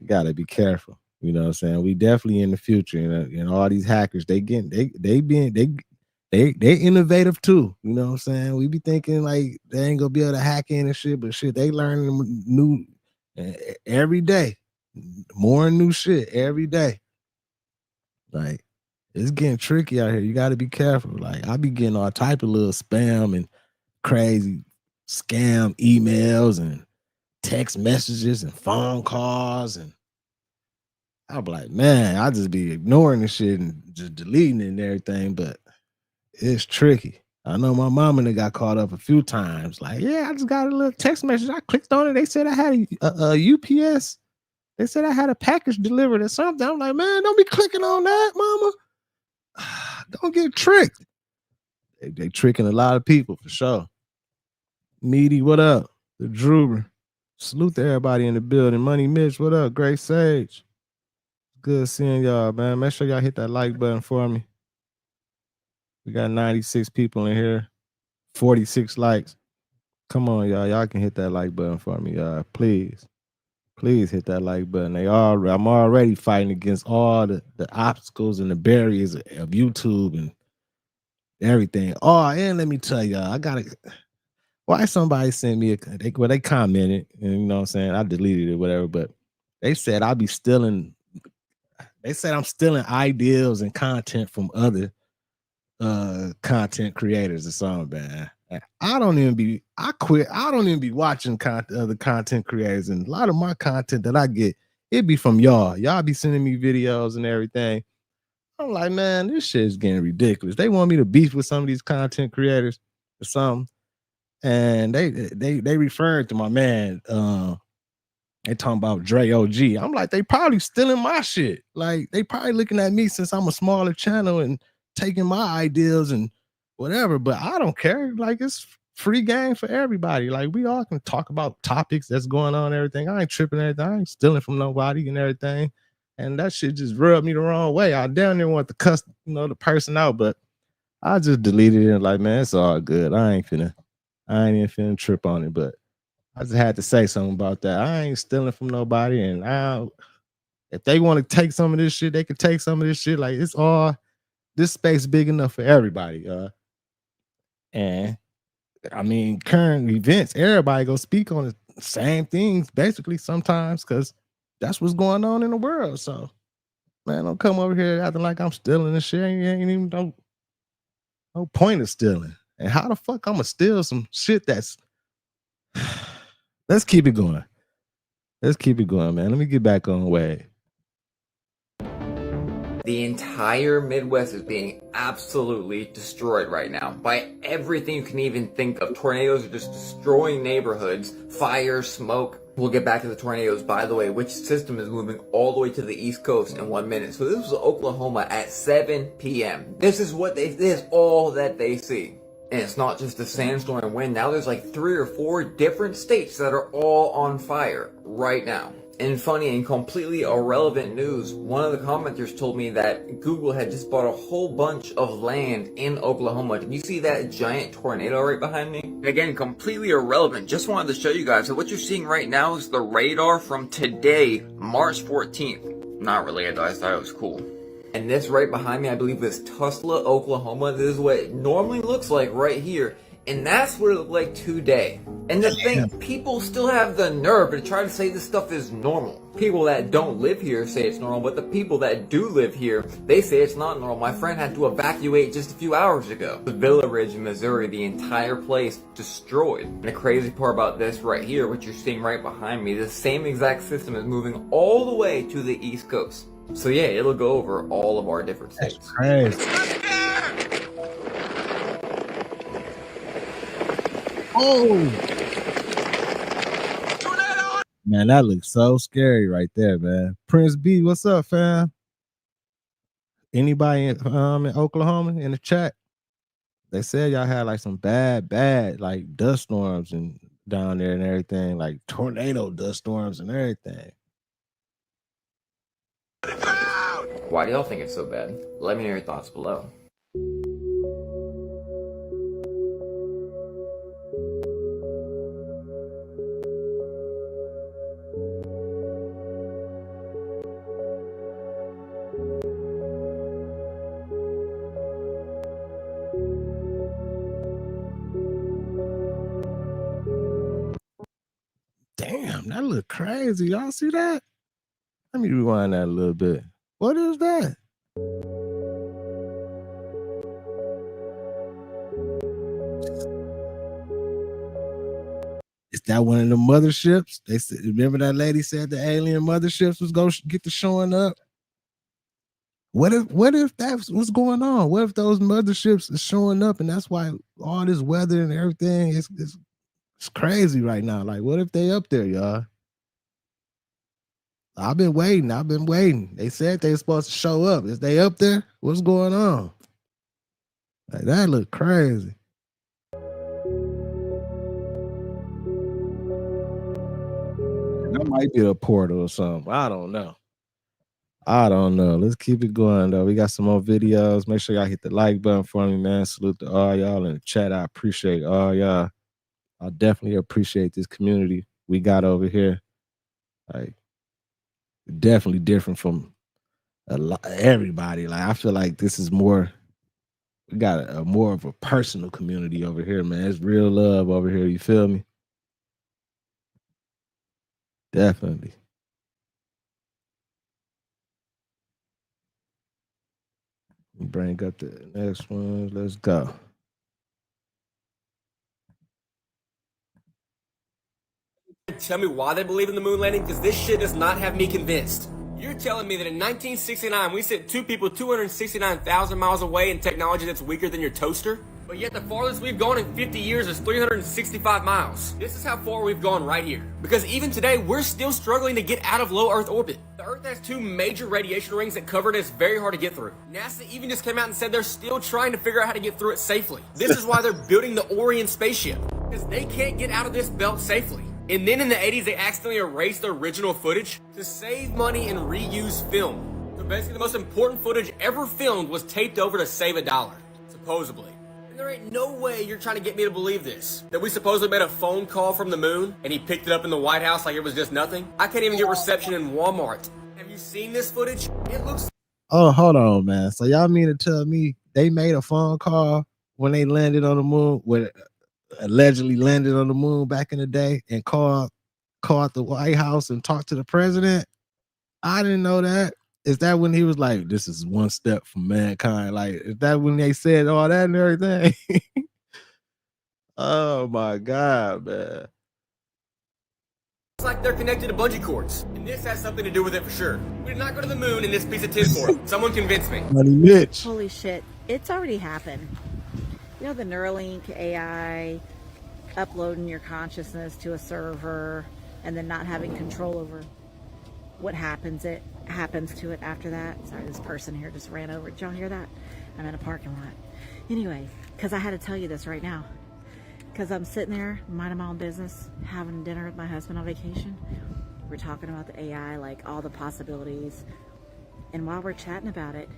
gotta be careful. You know what I'm saying? We definitely in the future, you know all these hackers, they innovative too. You know what I'm saying? We be thinking like they ain't gonna be able to hack in and shit, but shit, they learning new every day. More new shit every day. Like, it's getting tricky out here. You gotta be careful. Like, I be getting all type of little spam and crazy scam emails and text messages and phone calls, and I'll be like, man, I just be ignoring the shit and just deleting it and everything, but it's tricky. I know my mama that got caught up a few times. Like, yeah, I just got a little text message. I clicked on it. They said I had a UPS. They said I had a package delivered or something. I'm like, man, don't be clicking on that, mama. Don't get tricked. They tricking a lot of people for sure. Meaty, what up? The Droober. Salute to everybody in the building. Money Mitch, what up? Great Sage. Good seeing y'all, man. Make sure y'all hit that like button for me. We got 96 people in here. 46 likes. Come on, y'all. Y'all can hit that like button for me, y'all. Please. Please hit that like button. I'm already fighting against all the obstacles and the barriers of YouTube and everything. Oh, and let me tell y'all, why somebody sent me they commented, and you know what I'm saying, I deleted it, whatever, but they said I'm stealing ideas and content from other content creators or something, man. I quit. I don't even be watching other content creators, and a lot of my content that I get, it be from y'all. Y'all be sending me videos and everything. I'm like, man, this shit's getting ridiculous. They want me to beef with some of these content creators or something. And they referred to my man. They talking about Dre OG. I'm like, they probably stealing my shit. Like, they probably looking at me since I'm a smaller channel and taking my ideas and whatever. But I don't care. Like, it's free game for everybody. Like, we all can talk about topics that's going on and everything. I ain't tripping everything. I ain't stealing from nobody and everything. And that shit just rubbed me the wrong way. I down there want to cuss, the person out, but I just deleted it and like, man, it's all good. I ain't even finna trip on it, but I just had to say something about that. I ain't stealing from nobody, and if they want to take some of this shit, they can take some of this shit. Like, it's all, this space big enough for everybody. And I mean, current events, everybody go speak on the same things basically sometimes, because that's what's going on in the world. So, man, don't come over here acting like I'm stealing and shit. Ain't even no point of stealing. And how the fuck I'm gonna steal some shit that's let's keep it going. Let's keep it going, man. Let me get back on way. The entire Midwest is being absolutely destroyed right now by everything you can even think of. Tornadoes are just destroying neighborhoods, fire, smoke. We'll get back to the tornadoes, by the way, which system is moving all the way to the East Coast in 1 minute. So this was Oklahoma at 7 p.m. This is all that they see. And it's not just the sandstorm and wind. Now there's like 3 or 4 different states that are all on fire right now. In funny and completely irrelevant news, one of the commenters told me that Google had just bought a whole bunch of land in Oklahoma. Did you see that giant tornado right behind me? Again, completely irrelevant. Just wanted to show you guys that what you're seeing right now is the radar from today, March 14th. Not related, I thought it was cool. And this right behind me, I believe, is Tulsa, Oklahoma. This is what it normally looks like right here. And that's what it looked like today. And the thing, people still have the nerve to try to say this stuff is normal. People that don't live here say it's normal, but the people that do live here, they say it's not normal. My friend had to evacuate just a few hours ago. The Villa Ridge in Missouri, the entire place destroyed. And the crazy part about this right here, what you're seeing right behind me, the same exact system is moving all the way to the East Coast. So yeah, it'll go over all of our different states. That's crazy. Oh, man, that looks so scary right there, man. Prince B, what's up, fam? Anybody in Oklahoma in the chat? They said y'all had like some bad like dust storms and down there and everything, like tornado dust storms and everything. Why do y'all think it's so bad? Let me know your thoughts below. Damn, that look crazy. Y'all see that? Let me rewind that a little bit. What is that? Is that one of the motherships? They said, remember that lady said the alien motherships was going to get to showing up? What if that's what's going on? What if those motherships is showing up and that's why all this weather and everything is crazy right now? Like, what if they up there, y'all? I've been waiting. They said they were supposed to show up. Is they up there? What's going on? Like, that look crazy. That might be a portal or something. I don't know. Let's keep it going, though. We got some more videos. Make sure y'all hit the like button for me, man. Salute to all y'all in the chat. I appreciate all y'all. I definitely appreciate this community we got over here. Like, definitely different from everybody. Like, I feel like this is more, we got a more of a personal community over here, man. It's real love over here. You feel me? Definitely. Bring up the next one. Let's go. Tell me why they believe in the moon landing, because this shit does not have me convinced. You're telling me that in 1969 we sent two people 269,000 miles away in technology that's weaker than your toaster? But yet the farthest we've gone in 50 years is 365 miles. This is how far we've gone right here. Because even today, we're still struggling to get out of low Earth orbit. The Earth has two major radiation rings that cover it, and it's very hard to get through. NASA even just came out and said they're still trying to figure out how to get through it safely. This is why they're building the Orion spaceship. Because they can't get out of this belt safely. And then in the 80s, they accidentally erased the original footage to save money and reuse film. So basically, the most important footage ever filmed was taped over to save $1, supposedly. And there ain't no way you're trying to get me to believe this. That we supposedly made a phone call from the moon and he picked it up in the White House like it was just nothing. I can't even get reception in Walmart. Have you seen this footage? It looks... Oh, hold on, man. So y'all mean to tell me they made a phone call when they landed on the moon, when allegedly landed on the moon back in the day, and called the White House and talked to the president? I didn't know that. Is that when he was like, this is one step from mankind? Like, is that when they said all that and everything? Oh my God, man. It's like they're connected to bungee cords. And this has something to do with it for sure. We did not go to the moon in this piece of tinfoil. Someone convince me. Money Mitch. Holy shit. It's already happened. You know the Neuralink AI uploading your consciousness to a server and then not having control over what happens to it after that. Sorry, this person here just ran over. Did y'all hear that? I'm in a parking lot. Anyway, because I had to tell you this right now. Because I'm sitting there, minding my own business, having dinner with my husband on vacation. We're talking about the AI, like all the possibilities. And while we're chatting about it,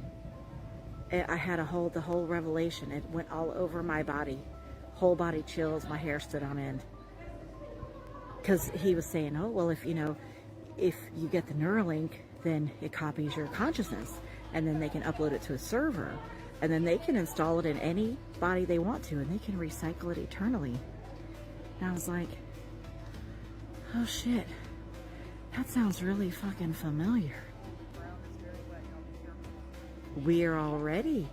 I had the whole revelation. It went all over my body. Whole body chills, my hair stood on end. Because he was saying, oh, well, if you get the Neuralink, then it copies your consciousness, and then they can upload it to a server, and then they can install it in any body they want to, and they can recycle it eternally. And I was like, oh shit, that sounds really fucking familiar. We are already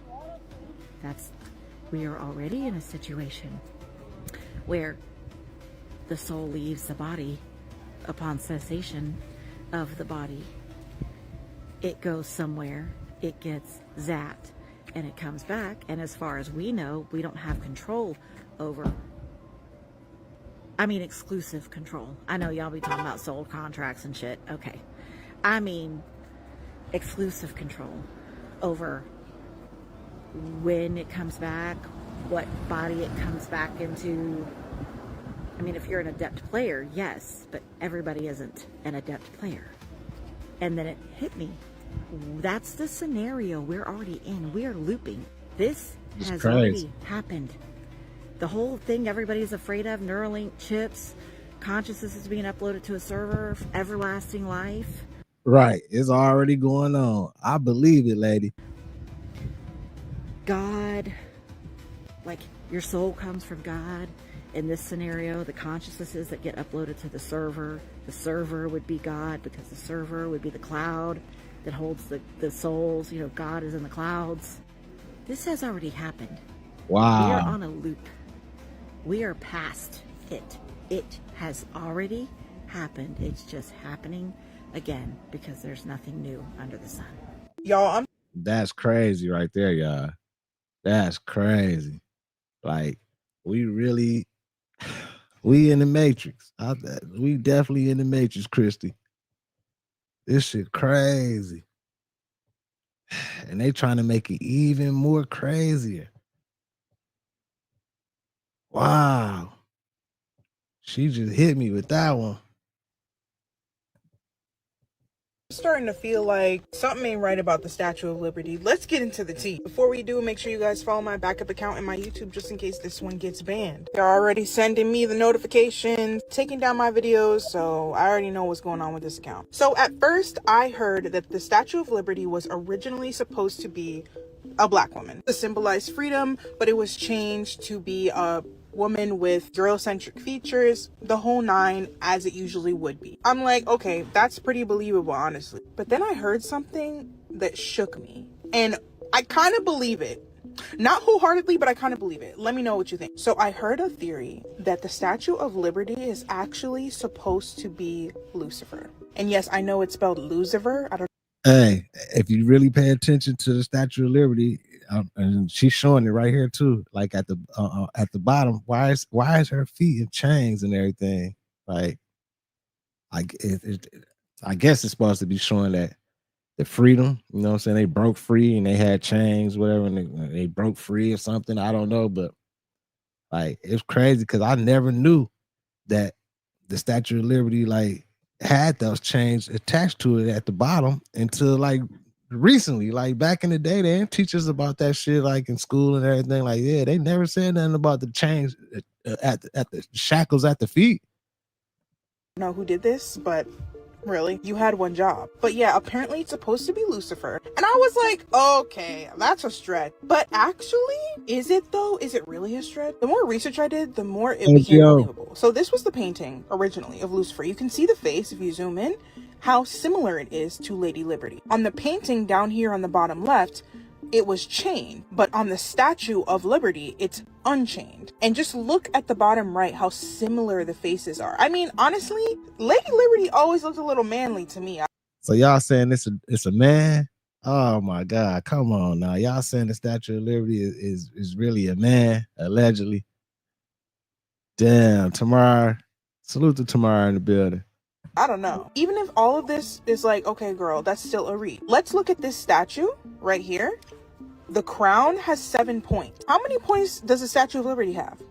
in a situation where the soul leaves the body upon cessation of the body. It goes somewhere, it gets zapped, and it comes back, and as far as we know, we don't have control over, I mean exclusive control. I know y'all be talking about soul contracts and shit, okay. I mean exclusive control over when it comes back, what body it comes back into. I mean, if you're an adept player, yes, but everybody isn't an adept player. And then it hit me. That's the scenario we're already in. We are looping. This has already happened. The whole thing everybody's afraid of, Neuralink chips, consciousness is being uploaded to a server, everlasting life. Right. It's already going on. I believe it, lady. God, like your soul comes from God. In this scenario, the consciousnesses that get uploaded to the server would be God, because the server would be the cloud that holds the souls. You know, God is in the clouds. This has already happened. Wow. We are on a loop. We are past it. It has already happened. It's just happening again because there's nothing new under the sun. Y'all, that's crazy right there, y'all. That's crazy. Like, we in the Matrix. We definitely in the Matrix, Christy. This shit crazy. And they trying to make it even more crazier. Wow. She just hit me with that one. Starting to feel like something ain't right about the Statue of Liberty. Let's get into the tea. Before we do, make sure you guys follow my backup account and my YouTube just in case this one gets banned. They're already sending me the notifications, taking down my videos, so I already know what's going on with this account. So at first, I heard that the Statue of Liberty was originally supposed to be a black woman to symbolize freedom, but it was changed to be a woman with Eurocentric features, the whole nine, as it usually would be. I'm like, okay, that's pretty believable, honestly. But then I heard something that shook me, and I kind of believe it. Not wholeheartedly, but I kind of believe it. Let me know what you think. So I heard a theory that the Statue of Liberty is actually supposed to be Lucifer. And yes, I know it's spelled Lucifer. I don't Hey, if you really pay attention to the Statue of Liberty, and she's showing it right here too, like at the bottom. Why is her feet in chains and everything? Like, I guess it's supposed to be showing that the freedom. You know what I'm saying? They broke free and they had chains, whatever, and they broke free or something. I don't know, but like it's crazy because I never knew that the Statue of Liberty like had those chains attached to it at the bottom until like recently. Like back in the day, they didn't teach us about that shit like in school and everything. Like, yeah, they never said nothing about the chains at the shackles at the feet. Know who did this, but really, you had one job. But yeah, apparently it's supposed to be Lucifer. And I was like, okay, that's a stretch. But actually, is it though? Is it really a stretch? The more research I did, the more it became believable. So this was the painting originally of Lucifer. You can see the face if you zoom in, how similar it is to Lady Liberty. On the painting down here on the bottom left, it was chained, but on the Statue of Liberty, it's unchained. And just look at the bottom right, how similar the faces are. I mean, honestly, Lady Liberty always looked a little manly to me. So y'all saying it's a man? Oh my God, come on now. Y'all saying the Statue of Liberty is really a man, allegedly. Damn, Tamar. Salute to Tamar in the building. I don't know. Even if all of this is like, okay, girl, that's still a reach. Let's look at this statue right here. The crown has 7 points. How many points does the Statue of Liberty have?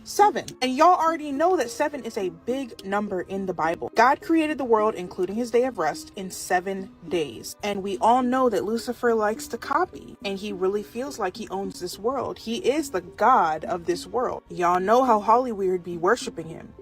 7. And y'all already know that 7 is a big number in the Bible. God created the world, including his day of rest, in 7 days. And we all know that Lucifer likes to copy, and he really feels like he owns this world. He is the god of this world. Y'all know how Hollywood would be worshiping him.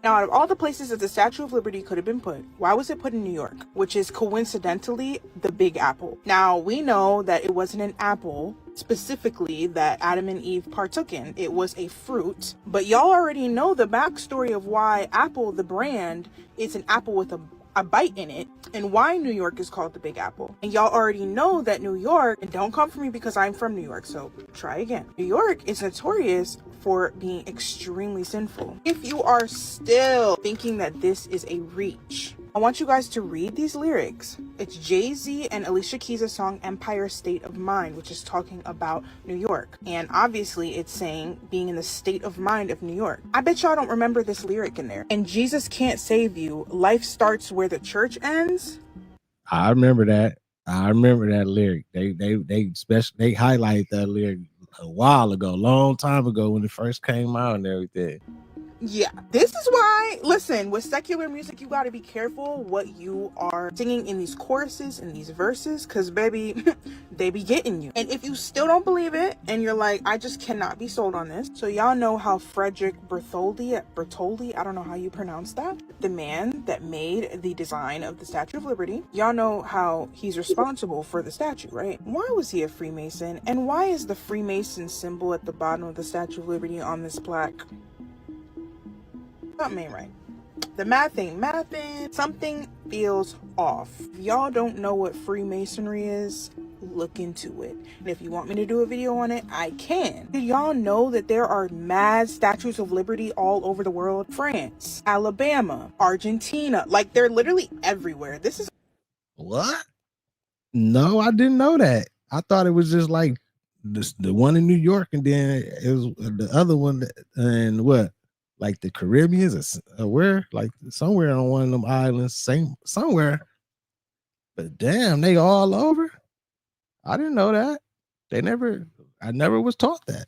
Now, out of all the places that the Statue of Liberty could have been put, why was it put in New York, which is coincidentally the Big Apple? Now, we know that it wasn't an apple specifically that Adam and Eve partook in. It was a fruit. But y'all already know the backstory of why Apple, the brand, is an apple with a bite in it, and why New York is called the Big Apple. And y'all already know that New York, and don't come for me because I'm from New York, so try again. New York is notorious for being extremely sinful. If you are still thinking that this is a reach, I want you guys to read these lyrics. It's Jay-Z and Alicia Keys' song Empire State of Mind, which is talking about New York. And obviously it's saying being in the state of mind of New York. I bet y'all don't remember this lyric in there. And Jesus can't save you. Life starts where the church ends. I remember that. I remember that lyric. They highlighted that lyric a while ago, long time ago when it first came out and everything. Yeah, this is why, listen, with secular music, you got to be careful what you are singing in these choruses and these verses, because baby, they be getting you. And if you still don't believe it and you're like, I just cannot be sold on this. So y'all know how Frederick Bertoldi, I don't know how you pronounce that, the man that made the design of the Statue of Liberty, y'all know how he's responsible for the statue, right? Why was he a Freemason? And why is the Freemason symbol at the bottom of the Statue of Liberty on this plaque? Something ain't right. The math ain't mathin'. Something feels off. If y'all don't know what Freemasonry is, look into it. And if you want me to do a video on it, I can. Did y'all know that there are mad statues of liberty all over the world? France, Alabama, Argentina. Like, they're literally everywhere. This is... What? No, I didn't know that. I thought it was just like the one in New York, and then it was the other one and what? Like the Caribbeans or where? Like somewhere on one of them islands, somewhere. But damn, they all over. I didn't know that. I never was taught that.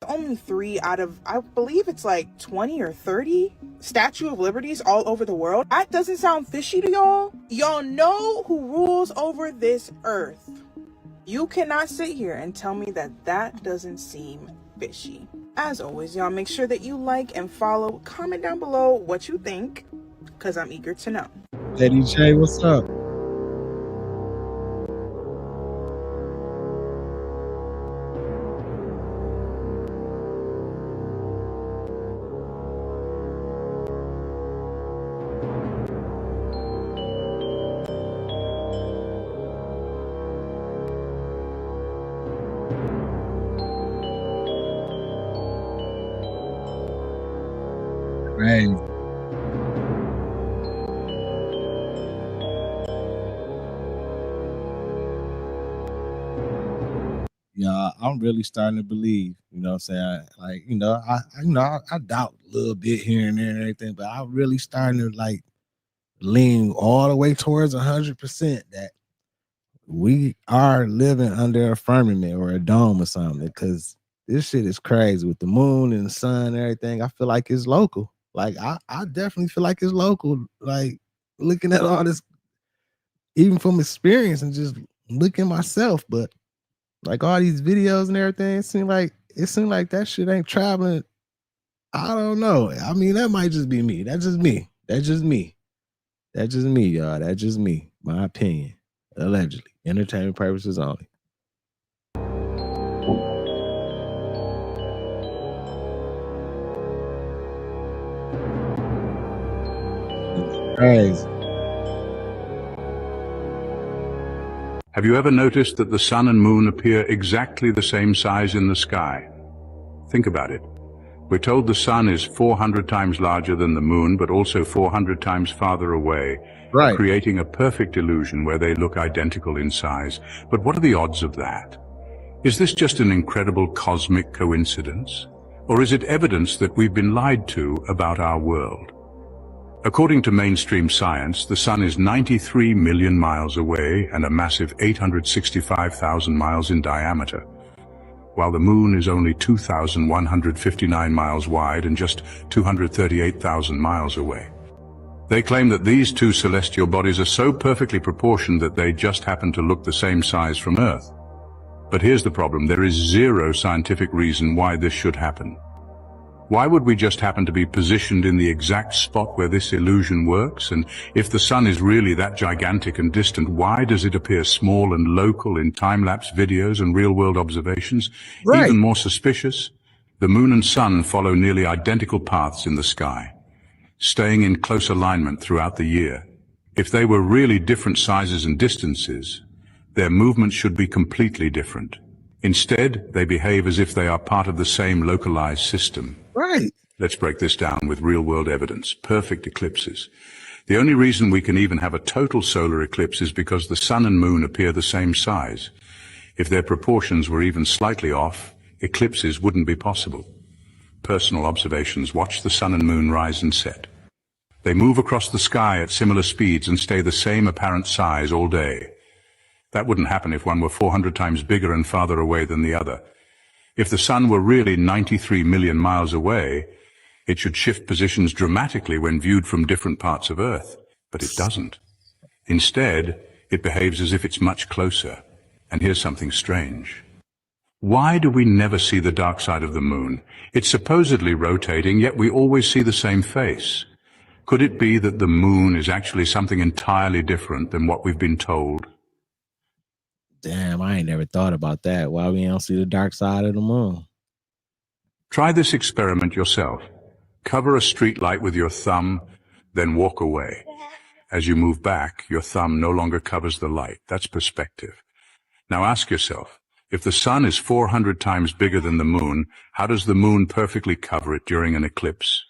Only 3 out of, I believe it's like 20 or 30 Statue of Liberties all over the world. That doesn't sound fishy to y'all? Y'all know who rules over this earth. You cannot sit here and tell me that that doesn't seem fishy. As always, y'all make sure that you like and follow, comment down below what you think, because I'm eager to know. Lady J, what's up? Right. Yeah, I'm really starting to believe. You know what I'm saying? Like, I doubt a little bit here and there and everything, but I'm really starting to like lean all the way towards 100% that we are living under a firmament or a dome or something. Because this shit is crazy with the moon and the sun and everything. I feel like it's local. Like I definitely feel like it's local. Like looking at all this, even from experience and just looking myself, but like all these videos and everything, it seemed like that shit ain't traveling. I don't know. I mean, that might just be me. That's just me. That's just me. That's just me, y'all. That's just me. My opinion. Allegedly. Entertainment purposes only. Crazy. Have you ever noticed that the sun and moon appear exactly the same size in the sky? Think about it. We're told the sun is 400 times larger than the moon, but also 400 times farther away, right, creating a perfect illusion where they look identical in size. But what are the odds of that? Is this just an incredible cosmic coincidence? Or is it evidence that we've been lied to about our world? According to mainstream science, the sun is 93 million miles away and a massive 865,000 miles in diameter, while the moon is only 2,159 miles wide and just 238,000 miles away. They claim that these two celestial bodies are so perfectly proportioned that they just happen to look the same size from Earth. But here's the problem: there is zero scientific reason why this should happen. Why would we just happen to be positioned in the exact spot where this illusion works? And if the sun is really that gigantic and distant, why does it appear small and local in time-lapse videos and real-world observations? Right. Even more suspicious, the moon and sun follow nearly identical paths in the sky, staying in close alignment throughout the year. If they were really different sizes and distances, their movements should be completely different. Instead, they behave as if they are part of the same localized system. Right. Let's break this down with real-world evidence. Perfect eclipses. The only reason we can even have a total solar eclipse is because the sun and moon appear the same size. If their proportions were even slightly off, eclipses wouldn't be possible. Personal observations: watch the sun and moon rise and set. They move across the sky at similar speeds and stay the same apparent size all day. That wouldn't happen if one were 400 times bigger and farther away than the other. If the sun were really 93 million miles away, it should shift positions dramatically when viewed from different parts of Earth. But it doesn't. Instead, it behaves as if it's much closer. And here's something strange. Why do we never see the dark side of the moon? It's supposedly rotating, yet we always see the same face. Could it be that the moon is actually something entirely different than what we've been told? Damn, I ain't never thought about that. Why we don't see the dark side of the moon? Try this experiment yourself. Cover a street light with your thumb, then walk away. As you move back, your thumb no longer covers the light. That's perspective. Now ask yourself, if the sun is 400 times bigger than the moon, how does the moon perfectly cover it during an eclipse?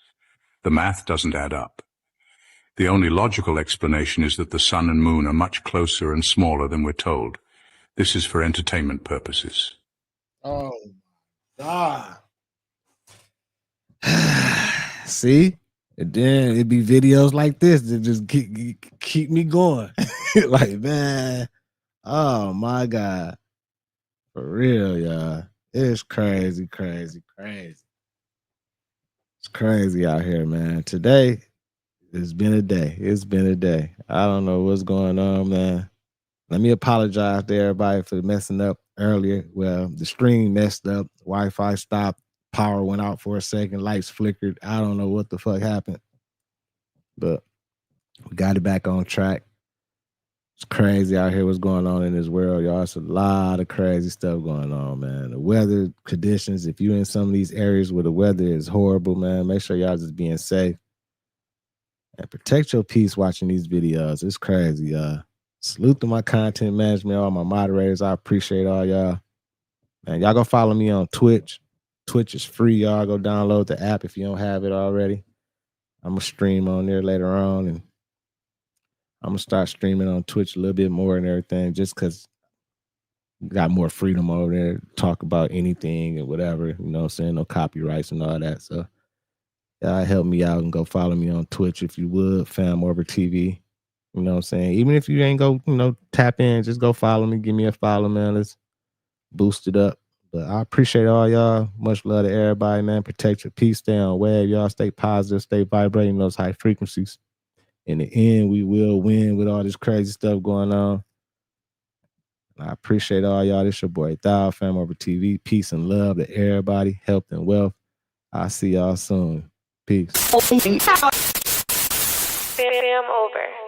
The math doesn't add up. The only logical explanation is that the sun and moon are much closer and smaller than we're told. This is for entertainment purposes. Oh, God. See? And then it'd be videos like this that just keep me going. Like, man, oh, my God. For real, y'all. It's crazy, crazy, crazy. It's crazy out here, man. Today, it's been a day. It's been a day. I don't know what's going on, man. Let me apologize to everybody for messing up earlier. Well, the stream messed up. Wi-Fi stopped. Power went out for a second. Lights flickered. I don't know what the fuck happened. But we got it back on track. It's crazy out here what's going on in this world, y'all. It's a lot of crazy stuff going on, man. The weather conditions, if you're in some of these areas where the weather is horrible, man, make sure y'all just being safe. And protect your peace watching these videos. It's crazy, y'all. Salute to my content management, all my moderators. I appreciate all y'all. Man, y'all go follow me on Twitch. Twitch is free, y'all. Go download the app if you don't have it already. I'm going to stream on there later on, and I'm going to start streaming on Twitch a little bit more and everything just because got more freedom over there to talk about anything and whatever, you know what I'm saying? No copyrights and all that. So help me out and go follow me on Twitch if you would, FamOverTV. You know what I'm saying? Even if you ain't go, tap in, just go follow me, give me a follow, man. Let's boost it up. But I appreciate all y'all. Much love to everybody, man. Protect your peace, stay on wave. Y'all stay positive, stay vibrating those high frequencies. In the end, we will win with all this crazy stuff going on. I appreciate all y'all. This your boy Thou, FamOverTV. Peace and love to everybody. Health and wealth. I'll see y'all soon. Peace. Fam over.